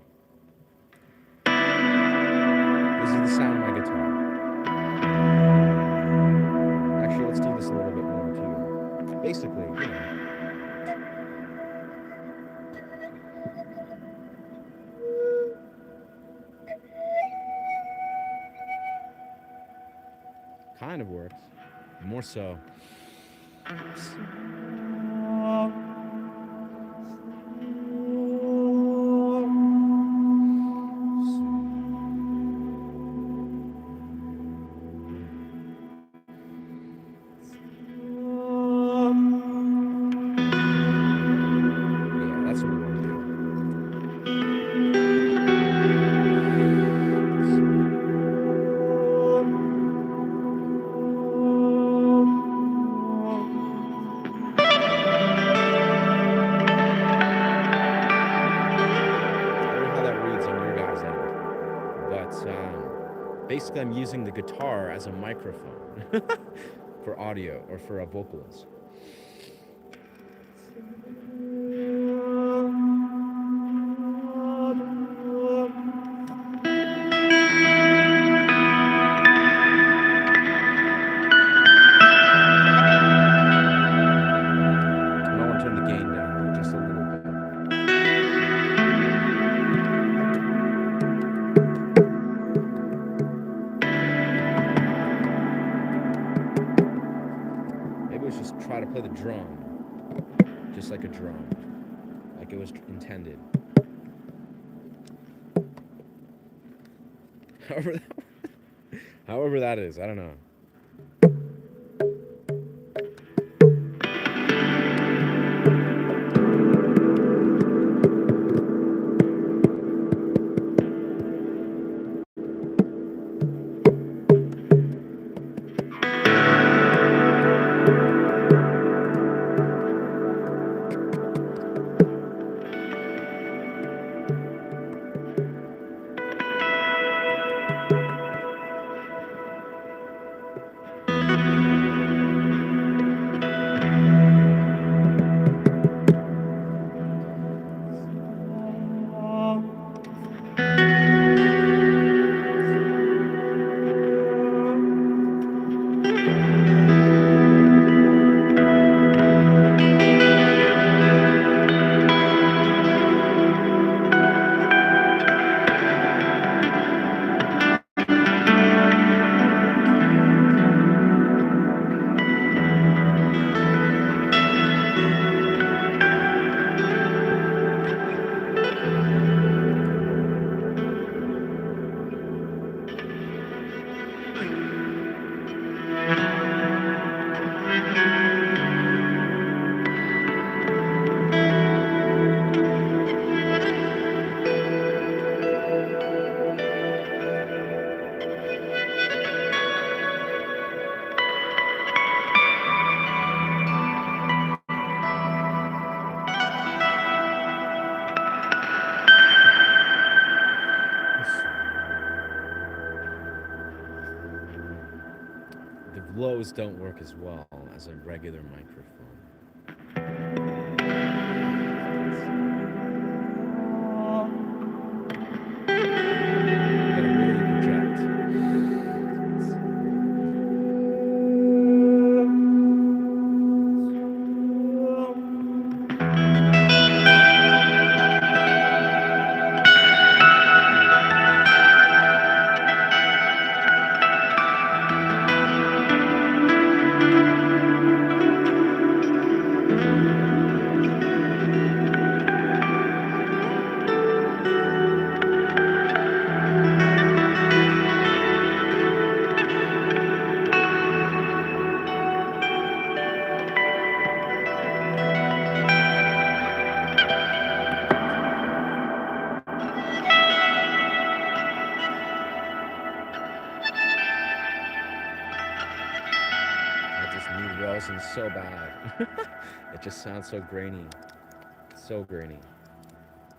S1: This is the sound of my guitar. Actually, let's do this a little bit more too. Basically, kind of works. More so. Yeah, that's what we want to do. I don't know how that reads on your guys' end, but basically, I'm using the guitar as a microphone for audio or for vocals. I want to turn the gain down just a little bit. Maybe we should just try to play the drum, just like a drum, like it was intended. However, however that is, I don't know. those don't work as well as a regular microphone. Gotta really project. I just need Rosen so bad. It just sounds so grainy. So grainy.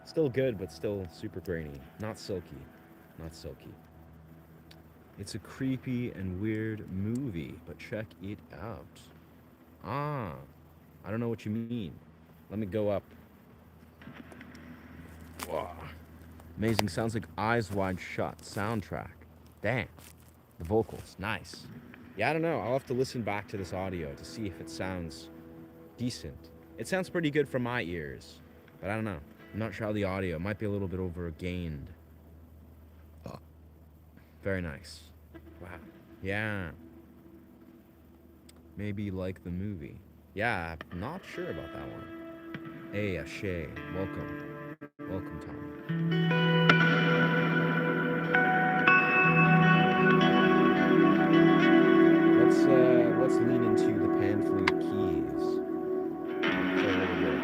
S1: Still good, but still super grainy. Not silky. Not silky. It's a creepy and weird movie, but check it out. Ah, I don't know what you mean. Let me go up. Whoa. Amazing. Sounds like Eyes Wide Shut soundtrack. Damn. The vocals. Nice. Yeah, I don't know. I'll have to listen back to this audio to see if it sounds decent. It sounds pretty good from my ears, but I don't know. I'm not sure how the audio might be a little bit overgained. Very nice. Wow. Yeah. Maybe like the movie. Yeah, I'm not sure about that one. Hey, Ashay. Welcome. Welcome, Tom. Let's lean into the pan flute keys for a little bit.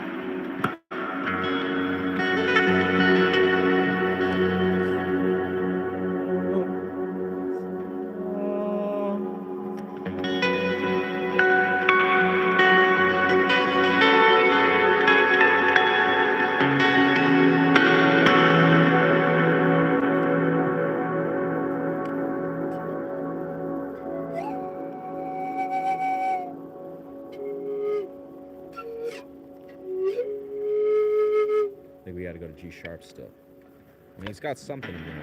S1: I think we gotta go to G sharp still. I mean, it's got something in there,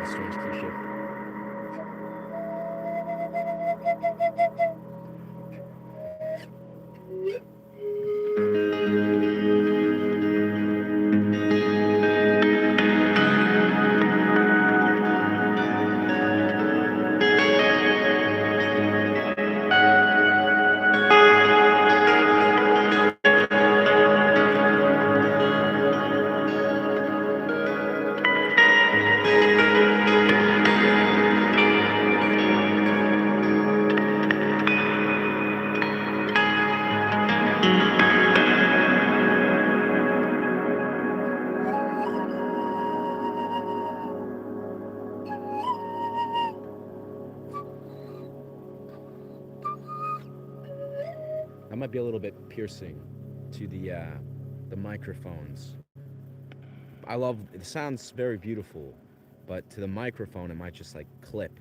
S1: strange cliche. That might be a little bit piercing to the microphones. I love it. Sounds very beautiful, but to the microphone, it might just like clip.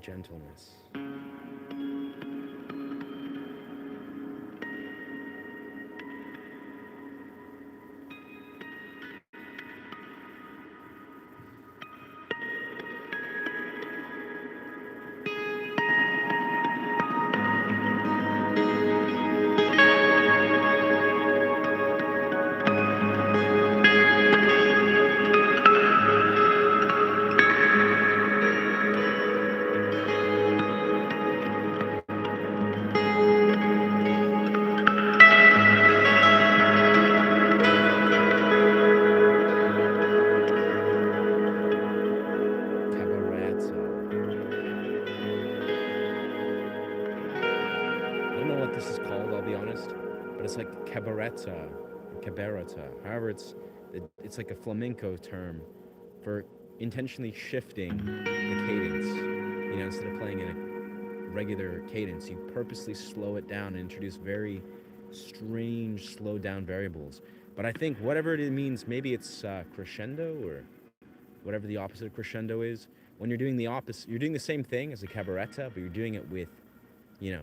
S1: gentleness. I don't know what this is called, I'll be honest, but it's like cabareta or cabareta. However, it's like a flamenco term for intentionally shifting the cadence. You know, instead of playing in a regular cadence, you purposely slow it down and introduce very strange, slowed down variables. But I think whatever it means, maybe it's crescendo or whatever the opposite of crescendo is. When you're doing the opposite, you're doing the same thing as a cabareta, but you're doing it with, you know,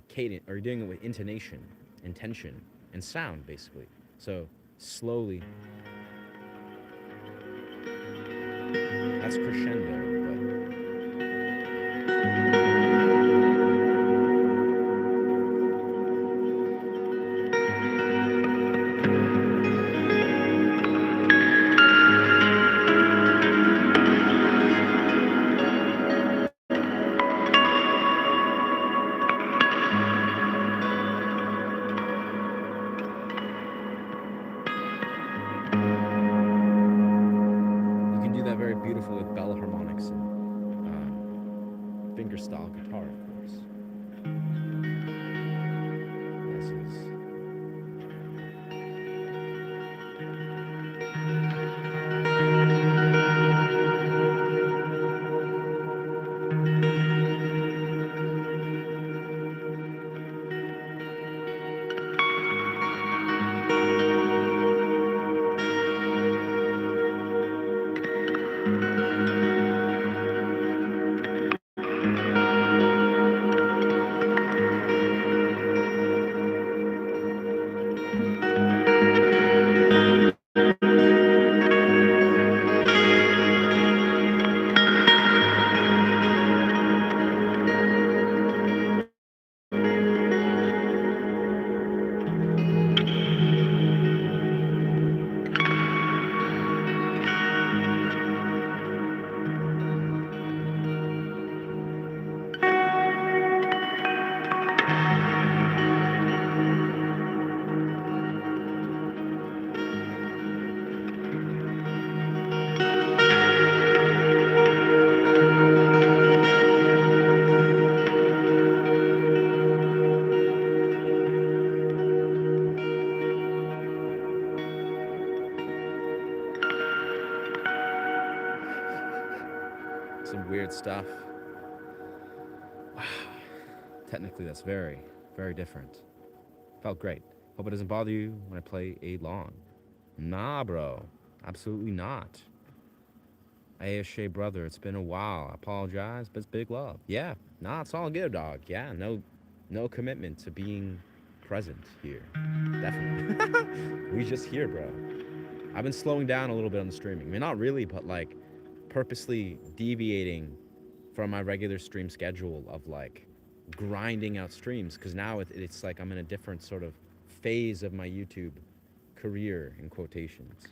S1: cadence, or you're doing it with intonation, intention, and sound, basically. So slowly, that's crescendo, but you can do that very beautiful with bell harmonics and fingerstyle guitar, of course. This is some weird stuff. Technically, that's very, very different. Felt great. Hope it doesn't bother you when I play a long. Nah, bro. Absolutely not. Ayeshe, brother, it's been a while. I apologize, but it's big love. Yeah, nah, it's all good, dog. Yeah, no commitment to being present here. Definitely. We just here, bro. I've been slowing down a little bit on the streaming. I mean, not really, but like purposely deviating from my regular stream schedule of like grinding out streams because now it's like I'm in a different sort of phase of my YouTube career in quotations.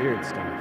S1: Weird stuff.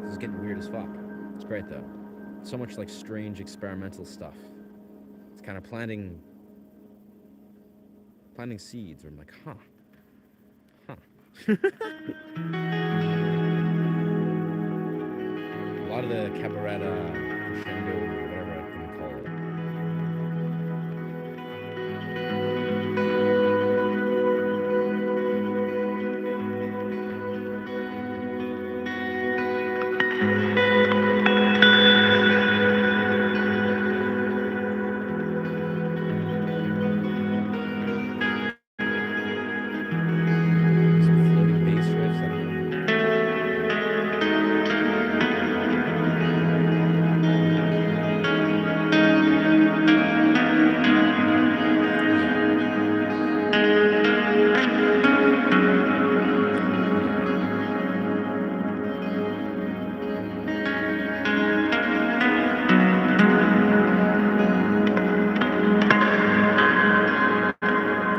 S1: This is getting weird as fuck. It's great though. So much like strange experimental stuff. It's kind of planting seeds where I'm like, huh. A lot of the cabaretta, crescendo, whatever I can call it. Some floating bass riffs, I don't know.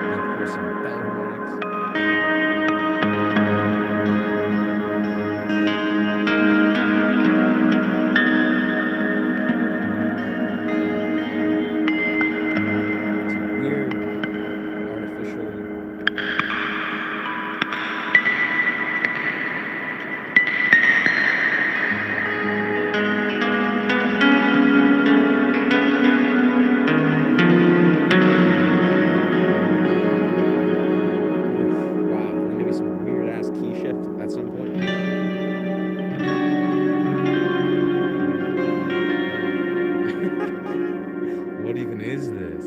S1: And of course some bell harmonics. Some weird artificial wow, and then maybe some weird ass key shift at some point. What even is this?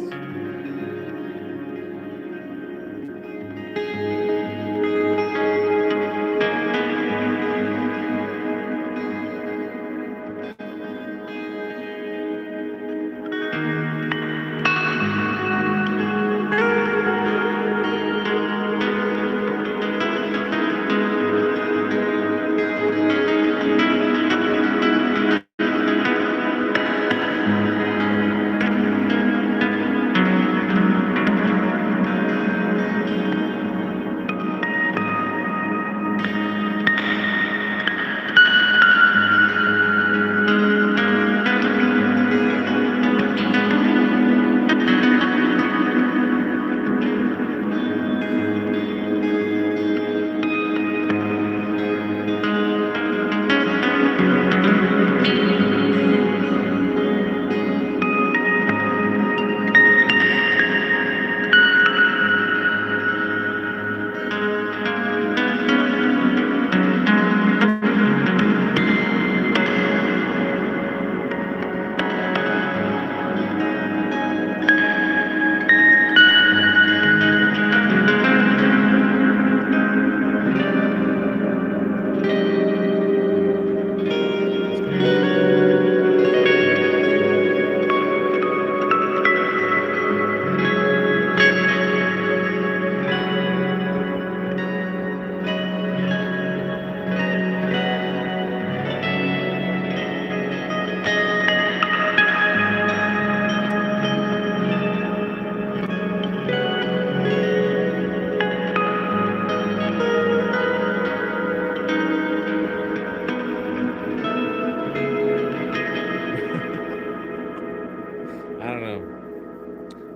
S1: I don't know.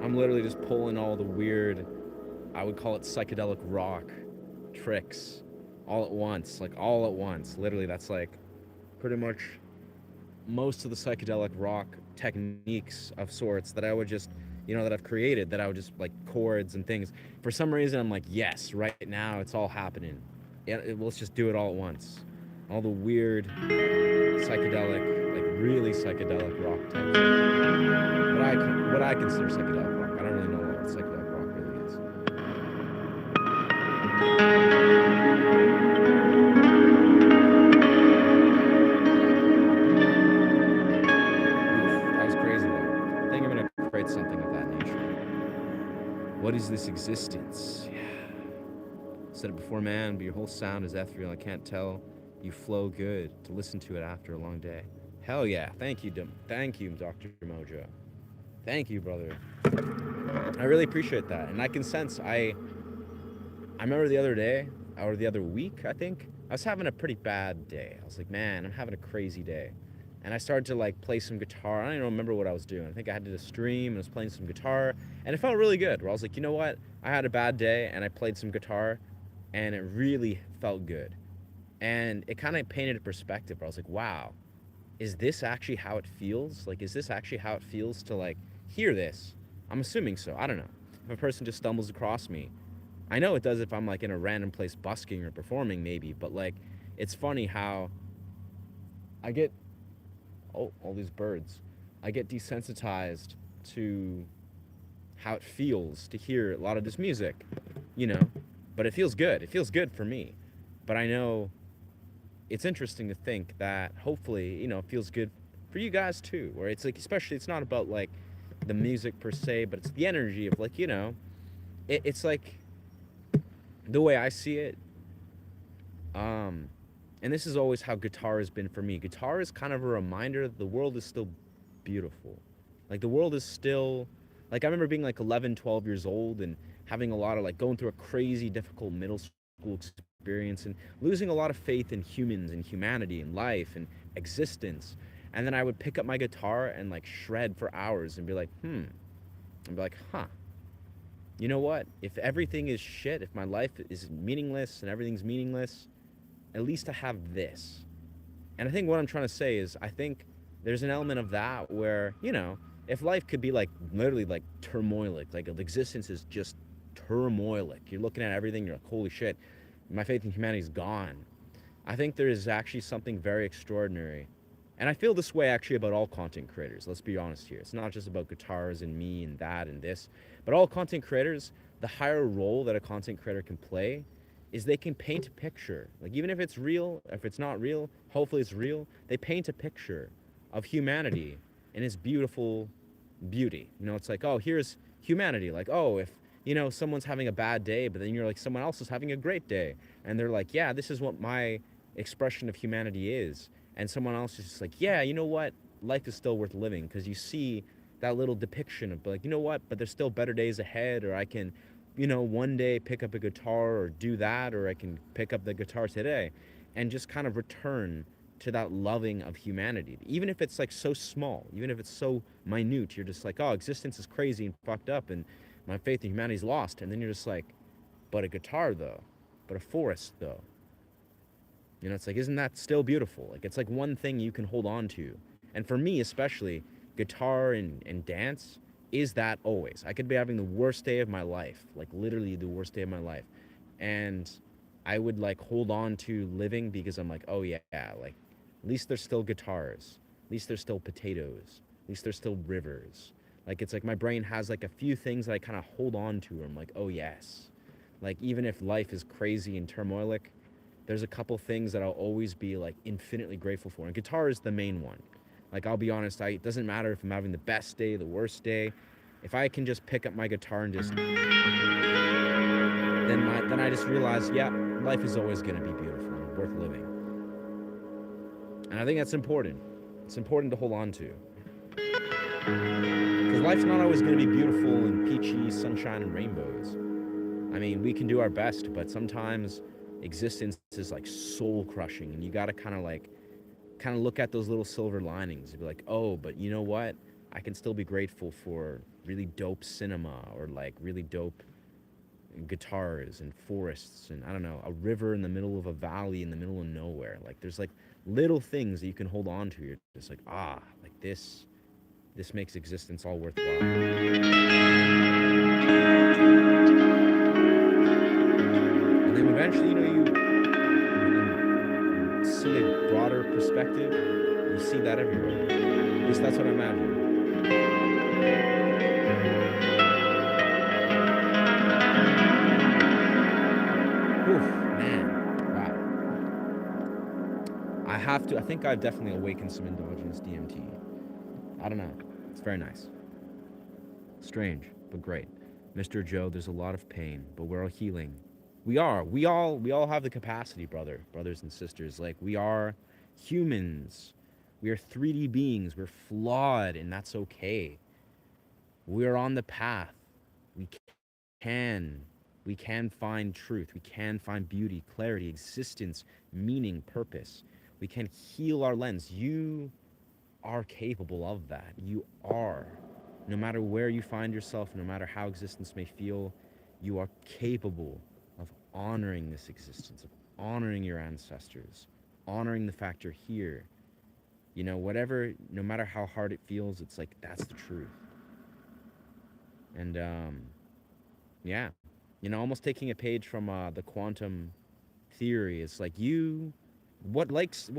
S1: I'm literally just pulling all the weird, I would call it psychedelic rock tricks all at once. Like all at once. Literally, that's like pretty much most of the psychedelic rock techniques of sorts that I would just, that I've created, that I would just like chords and things. For some reason, I'm like, yes, right now it's all happening. Yeah, let's just do it all at once. All the weird psychedelic, like really psychedelic rock type thing. What I consider psychedelic rock. I don't really know what psychedelic rock really is. Oof, that was crazy though. I think I'm gonna create something of that nature. What is this existence? Yeah. Said it before, man, but your whole sound is ethereal. I can't tell. You flow good to listen to it after a long day. Hell yeah. Thank you, Dr. Mojo. Thank you, brother. I really appreciate that. And I can sense, I remember the other day, or the other week, I think, I was having a pretty bad day. I was like, man, I'm having a crazy day. And I started to like play some guitar. I don't even remember what I was doing. I think I did a stream and I was playing some guitar. And it felt really good. Where I was like, you know what? I had a bad day and I played some guitar and it really felt good. And it kind of painted a perspective where I was like, wow, is this actually how it feels? Like, is this actually how it feels to like hear this? I'm assuming so. I don't know. If a person just stumbles across me, I know it does if I'm like in a random place busking or performing, maybe. But like, it's funny how I get all these birds. I get desensitized to how it feels to hear a lot of this music, you know. But it feels good. It feels good for me. But I know it's interesting to think that hopefully, you know, it feels good for you guys too. Where it's like, especially, it's not about like the music per se, but it's the energy of like, you know, it's like the way I see it. Um, and this is always how guitar has been for me. Guitar is kind of a reminder that the world is still beautiful. Like the world is still, like I remember being like 11, 12 years old and having a lot of like going through a crazy difficult middle school experience and losing a lot of faith in humans and humanity and life and existence. And then I would pick up my guitar and like shred for hours and be like, and be like, huh, you know what? If everything is shit, if my life is meaningless and everything's meaningless, at least I have this. And I think what I'm trying to say is I think there's an element of that where, you know, if life could be like literally like turmoilic, like existence is just turmoilic. You're looking at everything, you're like, holy shit, my faith in humanity is gone. I think there is actually something very extraordinary. And I feel this way actually about all content creators. Let's be honest here. It's not just about guitars and me and that and this, but all content creators, the higher role that a content creator can play is they can paint a picture. Like even if it's real, if it's not real, hopefully it's real. They paint a picture of humanity in its beautiful beauty. You know, it's like, oh, here's humanity. Like, oh, if you know someone's having a bad day, but then you're like someone else is having a great day, and they're like, yeah, this is what my expression of humanity is. And someone else is just like, yeah, you know what? Life is still worth living because you see that little depiction of like, you know what? But there's still better days ahead, or I can, you know, one day pick up a guitar or do that, or I can pick up the guitar today and just kind of return to that loving of humanity. Even if it's like so small, even if it's so minute, you're just like, oh, existence is crazy and fucked up and my faith in humanity's lost. And then you're just like, but a guitar though, but a forest though. You know, it's like, isn't that still beautiful? Like, it's like one thing you can hold on to. And for me, especially, guitar and dance is that always. I could be having the worst day of my life, like literally the worst day of my life. And I would like hold on to living because I'm like, oh yeah, like at least there's still guitars. At least there's still potatoes. At least there's still rivers. Like, it's like my brain has like a few things that I kind of hold on to. I'm like, oh yes. Like, even if life is crazy and turmoilic, there's a couple things that I'll always be like infinitely grateful for. And guitar is the main one. Like, I'll be honest, it doesn't matter if I'm having the best day, the worst day. If I can just pick up my guitar and just then I just realize, yeah, life is always going to be beautiful and worth living. And I think that's important. It's important to hold on to. Because life's not always going to be beautiful and peachy, sunshine and rainbows. I mean, we can do our best, but sometimes existence is like soul crushing and you got to kind of look at those little silver linings and be like, oh, but you know what? I can still be grateful for really dope cinema or like really dope guitars and forests and I don't know, a river in the middle of a valley in the middle of nowhere. Like there's like little things that you can hold on to. You're just like, like this makes existence all worthwhile. And then eventually, you know, you see a broader perspective. You see that everywhere. At least that's what I imagine. Oof, man. Wow. I think I've definitely awakened some endogenous DMT. I don't know. It's very nice. Strange, but great. Mr. Joe, there's a lot of pain, but we're all healing. We are. We all have the capacity, brothers and sisters. Like, we are humans. We are 3D beings. We're flawed, and that's okay. We're on the path. We can. We can find truth. We can find beauty, clarity, existence, meaning, purpose. We can heal our lens. You are capable of that. You are. No matter where you find yourself, no matter how existence may feel, you are capable of honoring this existence, of honoring your ancestors, honoring the fact you're here. You know, whatever, no matter how hard it feels, it's like that's the truth. And yeah, you know, almost taking a page from the quantum theory. It's like what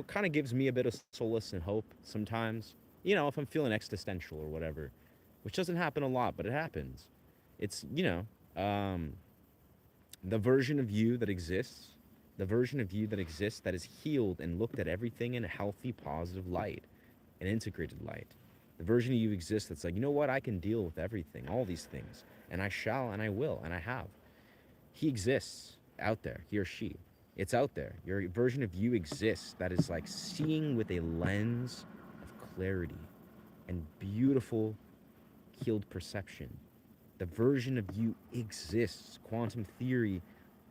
S1: kind of gives me a bit of solace and hope sometimes, you know, if I'm feeling existential or whatever, which doesn't happen a lot, but it happens. It's, you know, the version of you that exists, the version of you that exists that is healed and looked at everything in a healthy, positive light, an integrated light. The version of you exists that's like, you know what, I can deal with everything, all these things, and I shall, and I will, and I have. He exists out there, he or she. It's out there. Your version of you exists that is like seeing with a lens of clarity and beautiful, healed perception. The version of you exists. Quantum theory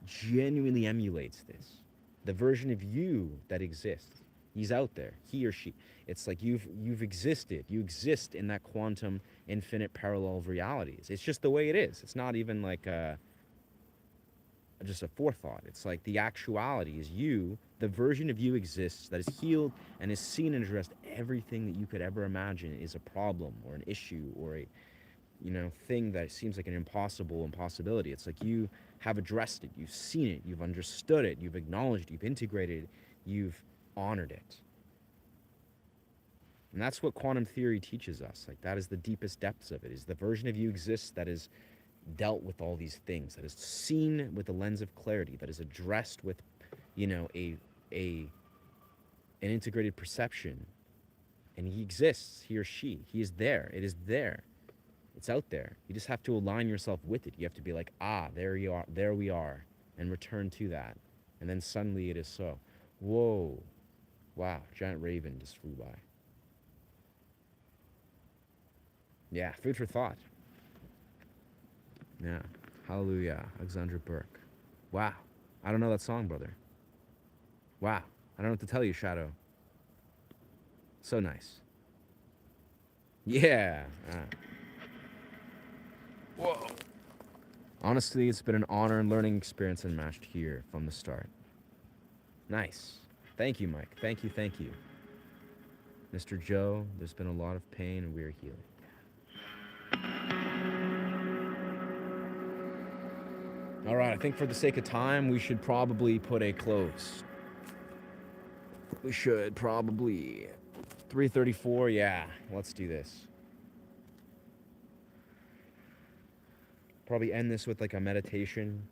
S1: genuinely emulates this. The version of you that exists, he's out there, he or she. It's like you've existed. You exist in that quantum infinite parallel of realities. It's just the way it is. It's not even like just a forethought. It's like the actuality is you. The version of you exists that is healed and is seen and addressed everything that you could ever imagine is a problem or an issue or a, you know, thing that seems like an impossibility. It's like you have addressed it, you've seen it, you've understood it, you've acknowledged, you've integrated, you've honored it. And that's what quantum theory teaches us. Like that is the deepest depths of it. Is the version of you exists that is dealt with all these things, that is seen with a lens of clarity, that is addressed with, you know, a an integrated perception. And he exists, he or she. He is there. It is there. It's out there. You just have to align yourself with it. You have to be like, ah, there you are, there we are, and return to that. And then suddenly it is so. Whoa. Wow, giant raven just flew by. Yeah, food for thought. Yeah. Hallelujah. Alexandra Burke. Wow. I don't know that song, brother. Wow. I don't know what to tell you, Shadow. So nice. Yeah. Whoa. Honestly, it's been an honor and learning experience unmatched here from the start. Nice. Thank you, Mike. Thank you, thank you. Mr. Joe, there's been a lot of pain and we are healing. All right, I think for the sake of time, we should probably put a close. We should probably 3:34. Yeah, let's do this. Probably end this with like a meditation.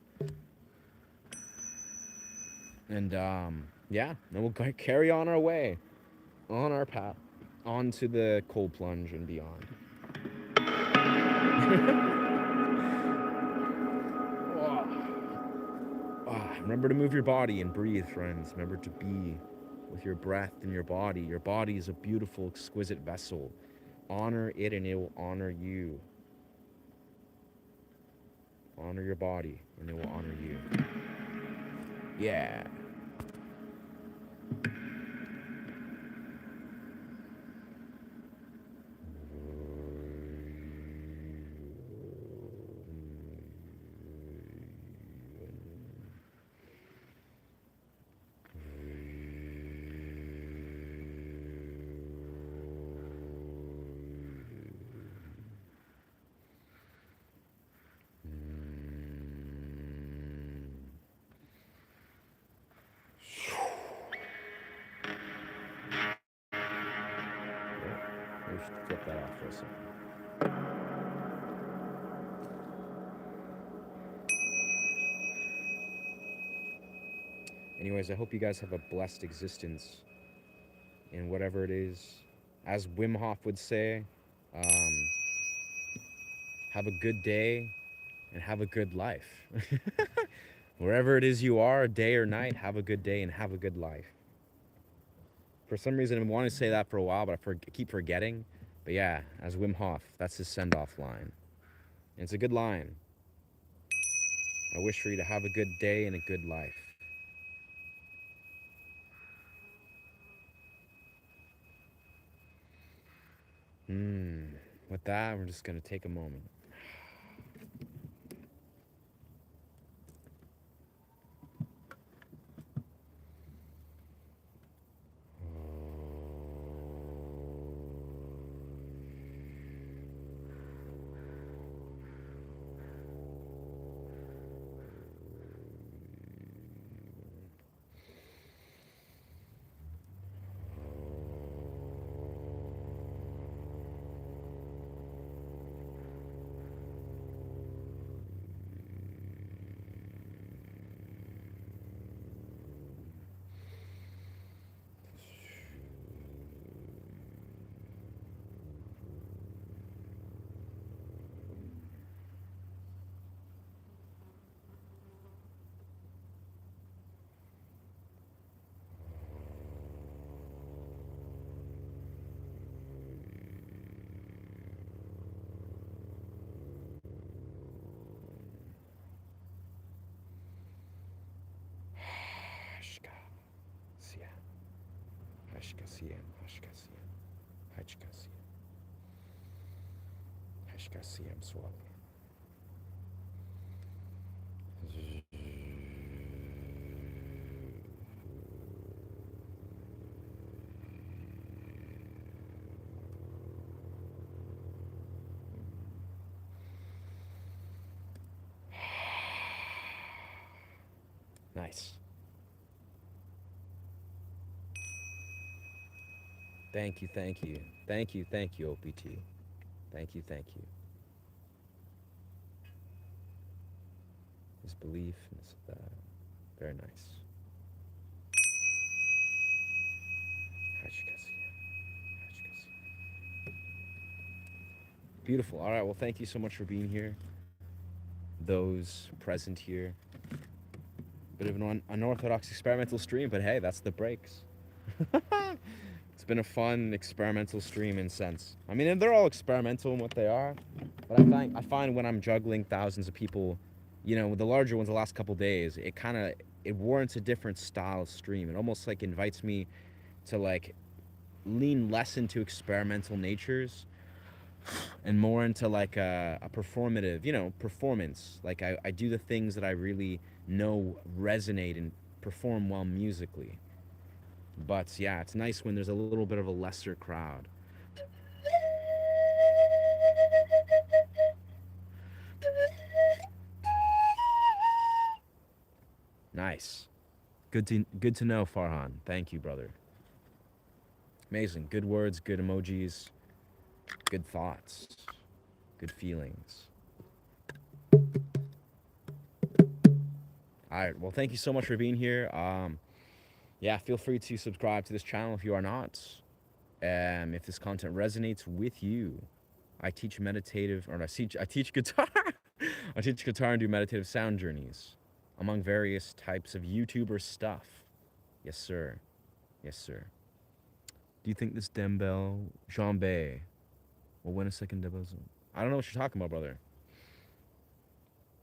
S1: And yeah, then we'll carry on our way, on our path, onto the cold plunge and beyond. Remember to move your body and breathe, friends. Remember to be with your breath and your body. Your body is a beautiful, exquisite vessel. Honor it and it will honor you. Honor your body and it will honor you. Yeah. We should flip that off for a second. Anyways, I hope you guys have a blessed existence in whatever it is. As Wim Hof would say, have a good day and have a good life. Wherever it is you are, day or night, have a good day and have a good life. For some reason, I've been wanting to say that for a while, but I keep forgetting. But yeah, as Wim Hof, that's his send-off line. And it's a good line. I wish for you to have a good day and a good life. With that, we're just going to take a moment. Nice. Thank you, thank you. Thank you, thank you, OPT. Thank you, thank you. This belief, this that. Very nice. Beautiful. All right, well, thank you so much for being here. Those present here. Bit of an unorthodox experimental stream, but hey, that's the breaks. It's been a fun experimental stream in sense. I mean, they're all experimental in what they are, but I find when I'm juggling thousands of people, you know, with the larger ones the last couple days, it warrants a different style of stream. It almost like invites me to like lean less into experimental natures and more into like a performative, you know, performance. Like I do the things that I really know resonate and perform well musically. But yeah, it's nice when there's a little bit of a lesser crowd. Nice. Good to know, Farhan. Thank you, brother. Amazing. Good words, good emojis, good thoughts, good feelings. All right. Well, thank you so much for being here. Yeah, feel free to subscribe to this channel if you are not. If this content resonates with you, I teach meditative, or I teach guitar. I teach guitar and do meditative sound journeys, among various types of YouTuber stuff. Yes, sir. Yes, sir. Do you think this Dembele Jambe will win a second Dembele? I don't know what you're talking about, brother.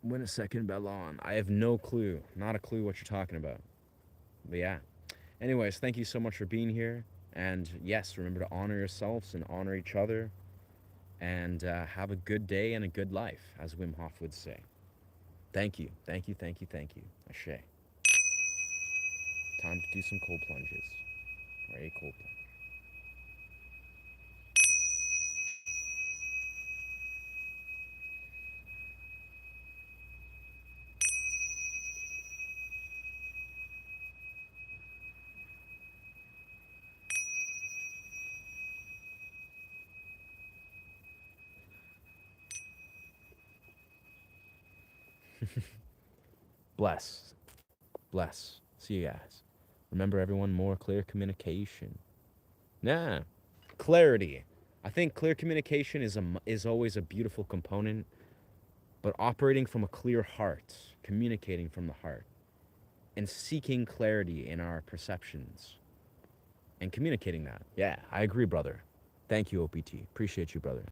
S1: Win a second Ballon. I have no clue. Not a clue what you're talking about. But yeah. Anyways, thank you so much for being here. And yes, remember to honor yourselves and honor each other. And have a good day and a good life, as Wim Hof would say. Thank you. Thank you, thank you, thank you. Ashe. Time to do some cold plunges. Or a cold plunge. Bless. Bless. See you guys. Remember, everyone, more clear communication. Nah. Clarity. I think clear communication is always a beautiful component, but operating from a clear heart, communicating from the heart, and seeking clarity in our perceptions and communicating that. Yeah, I agree, brother. Thank you, OPT. Appreciate you, brother.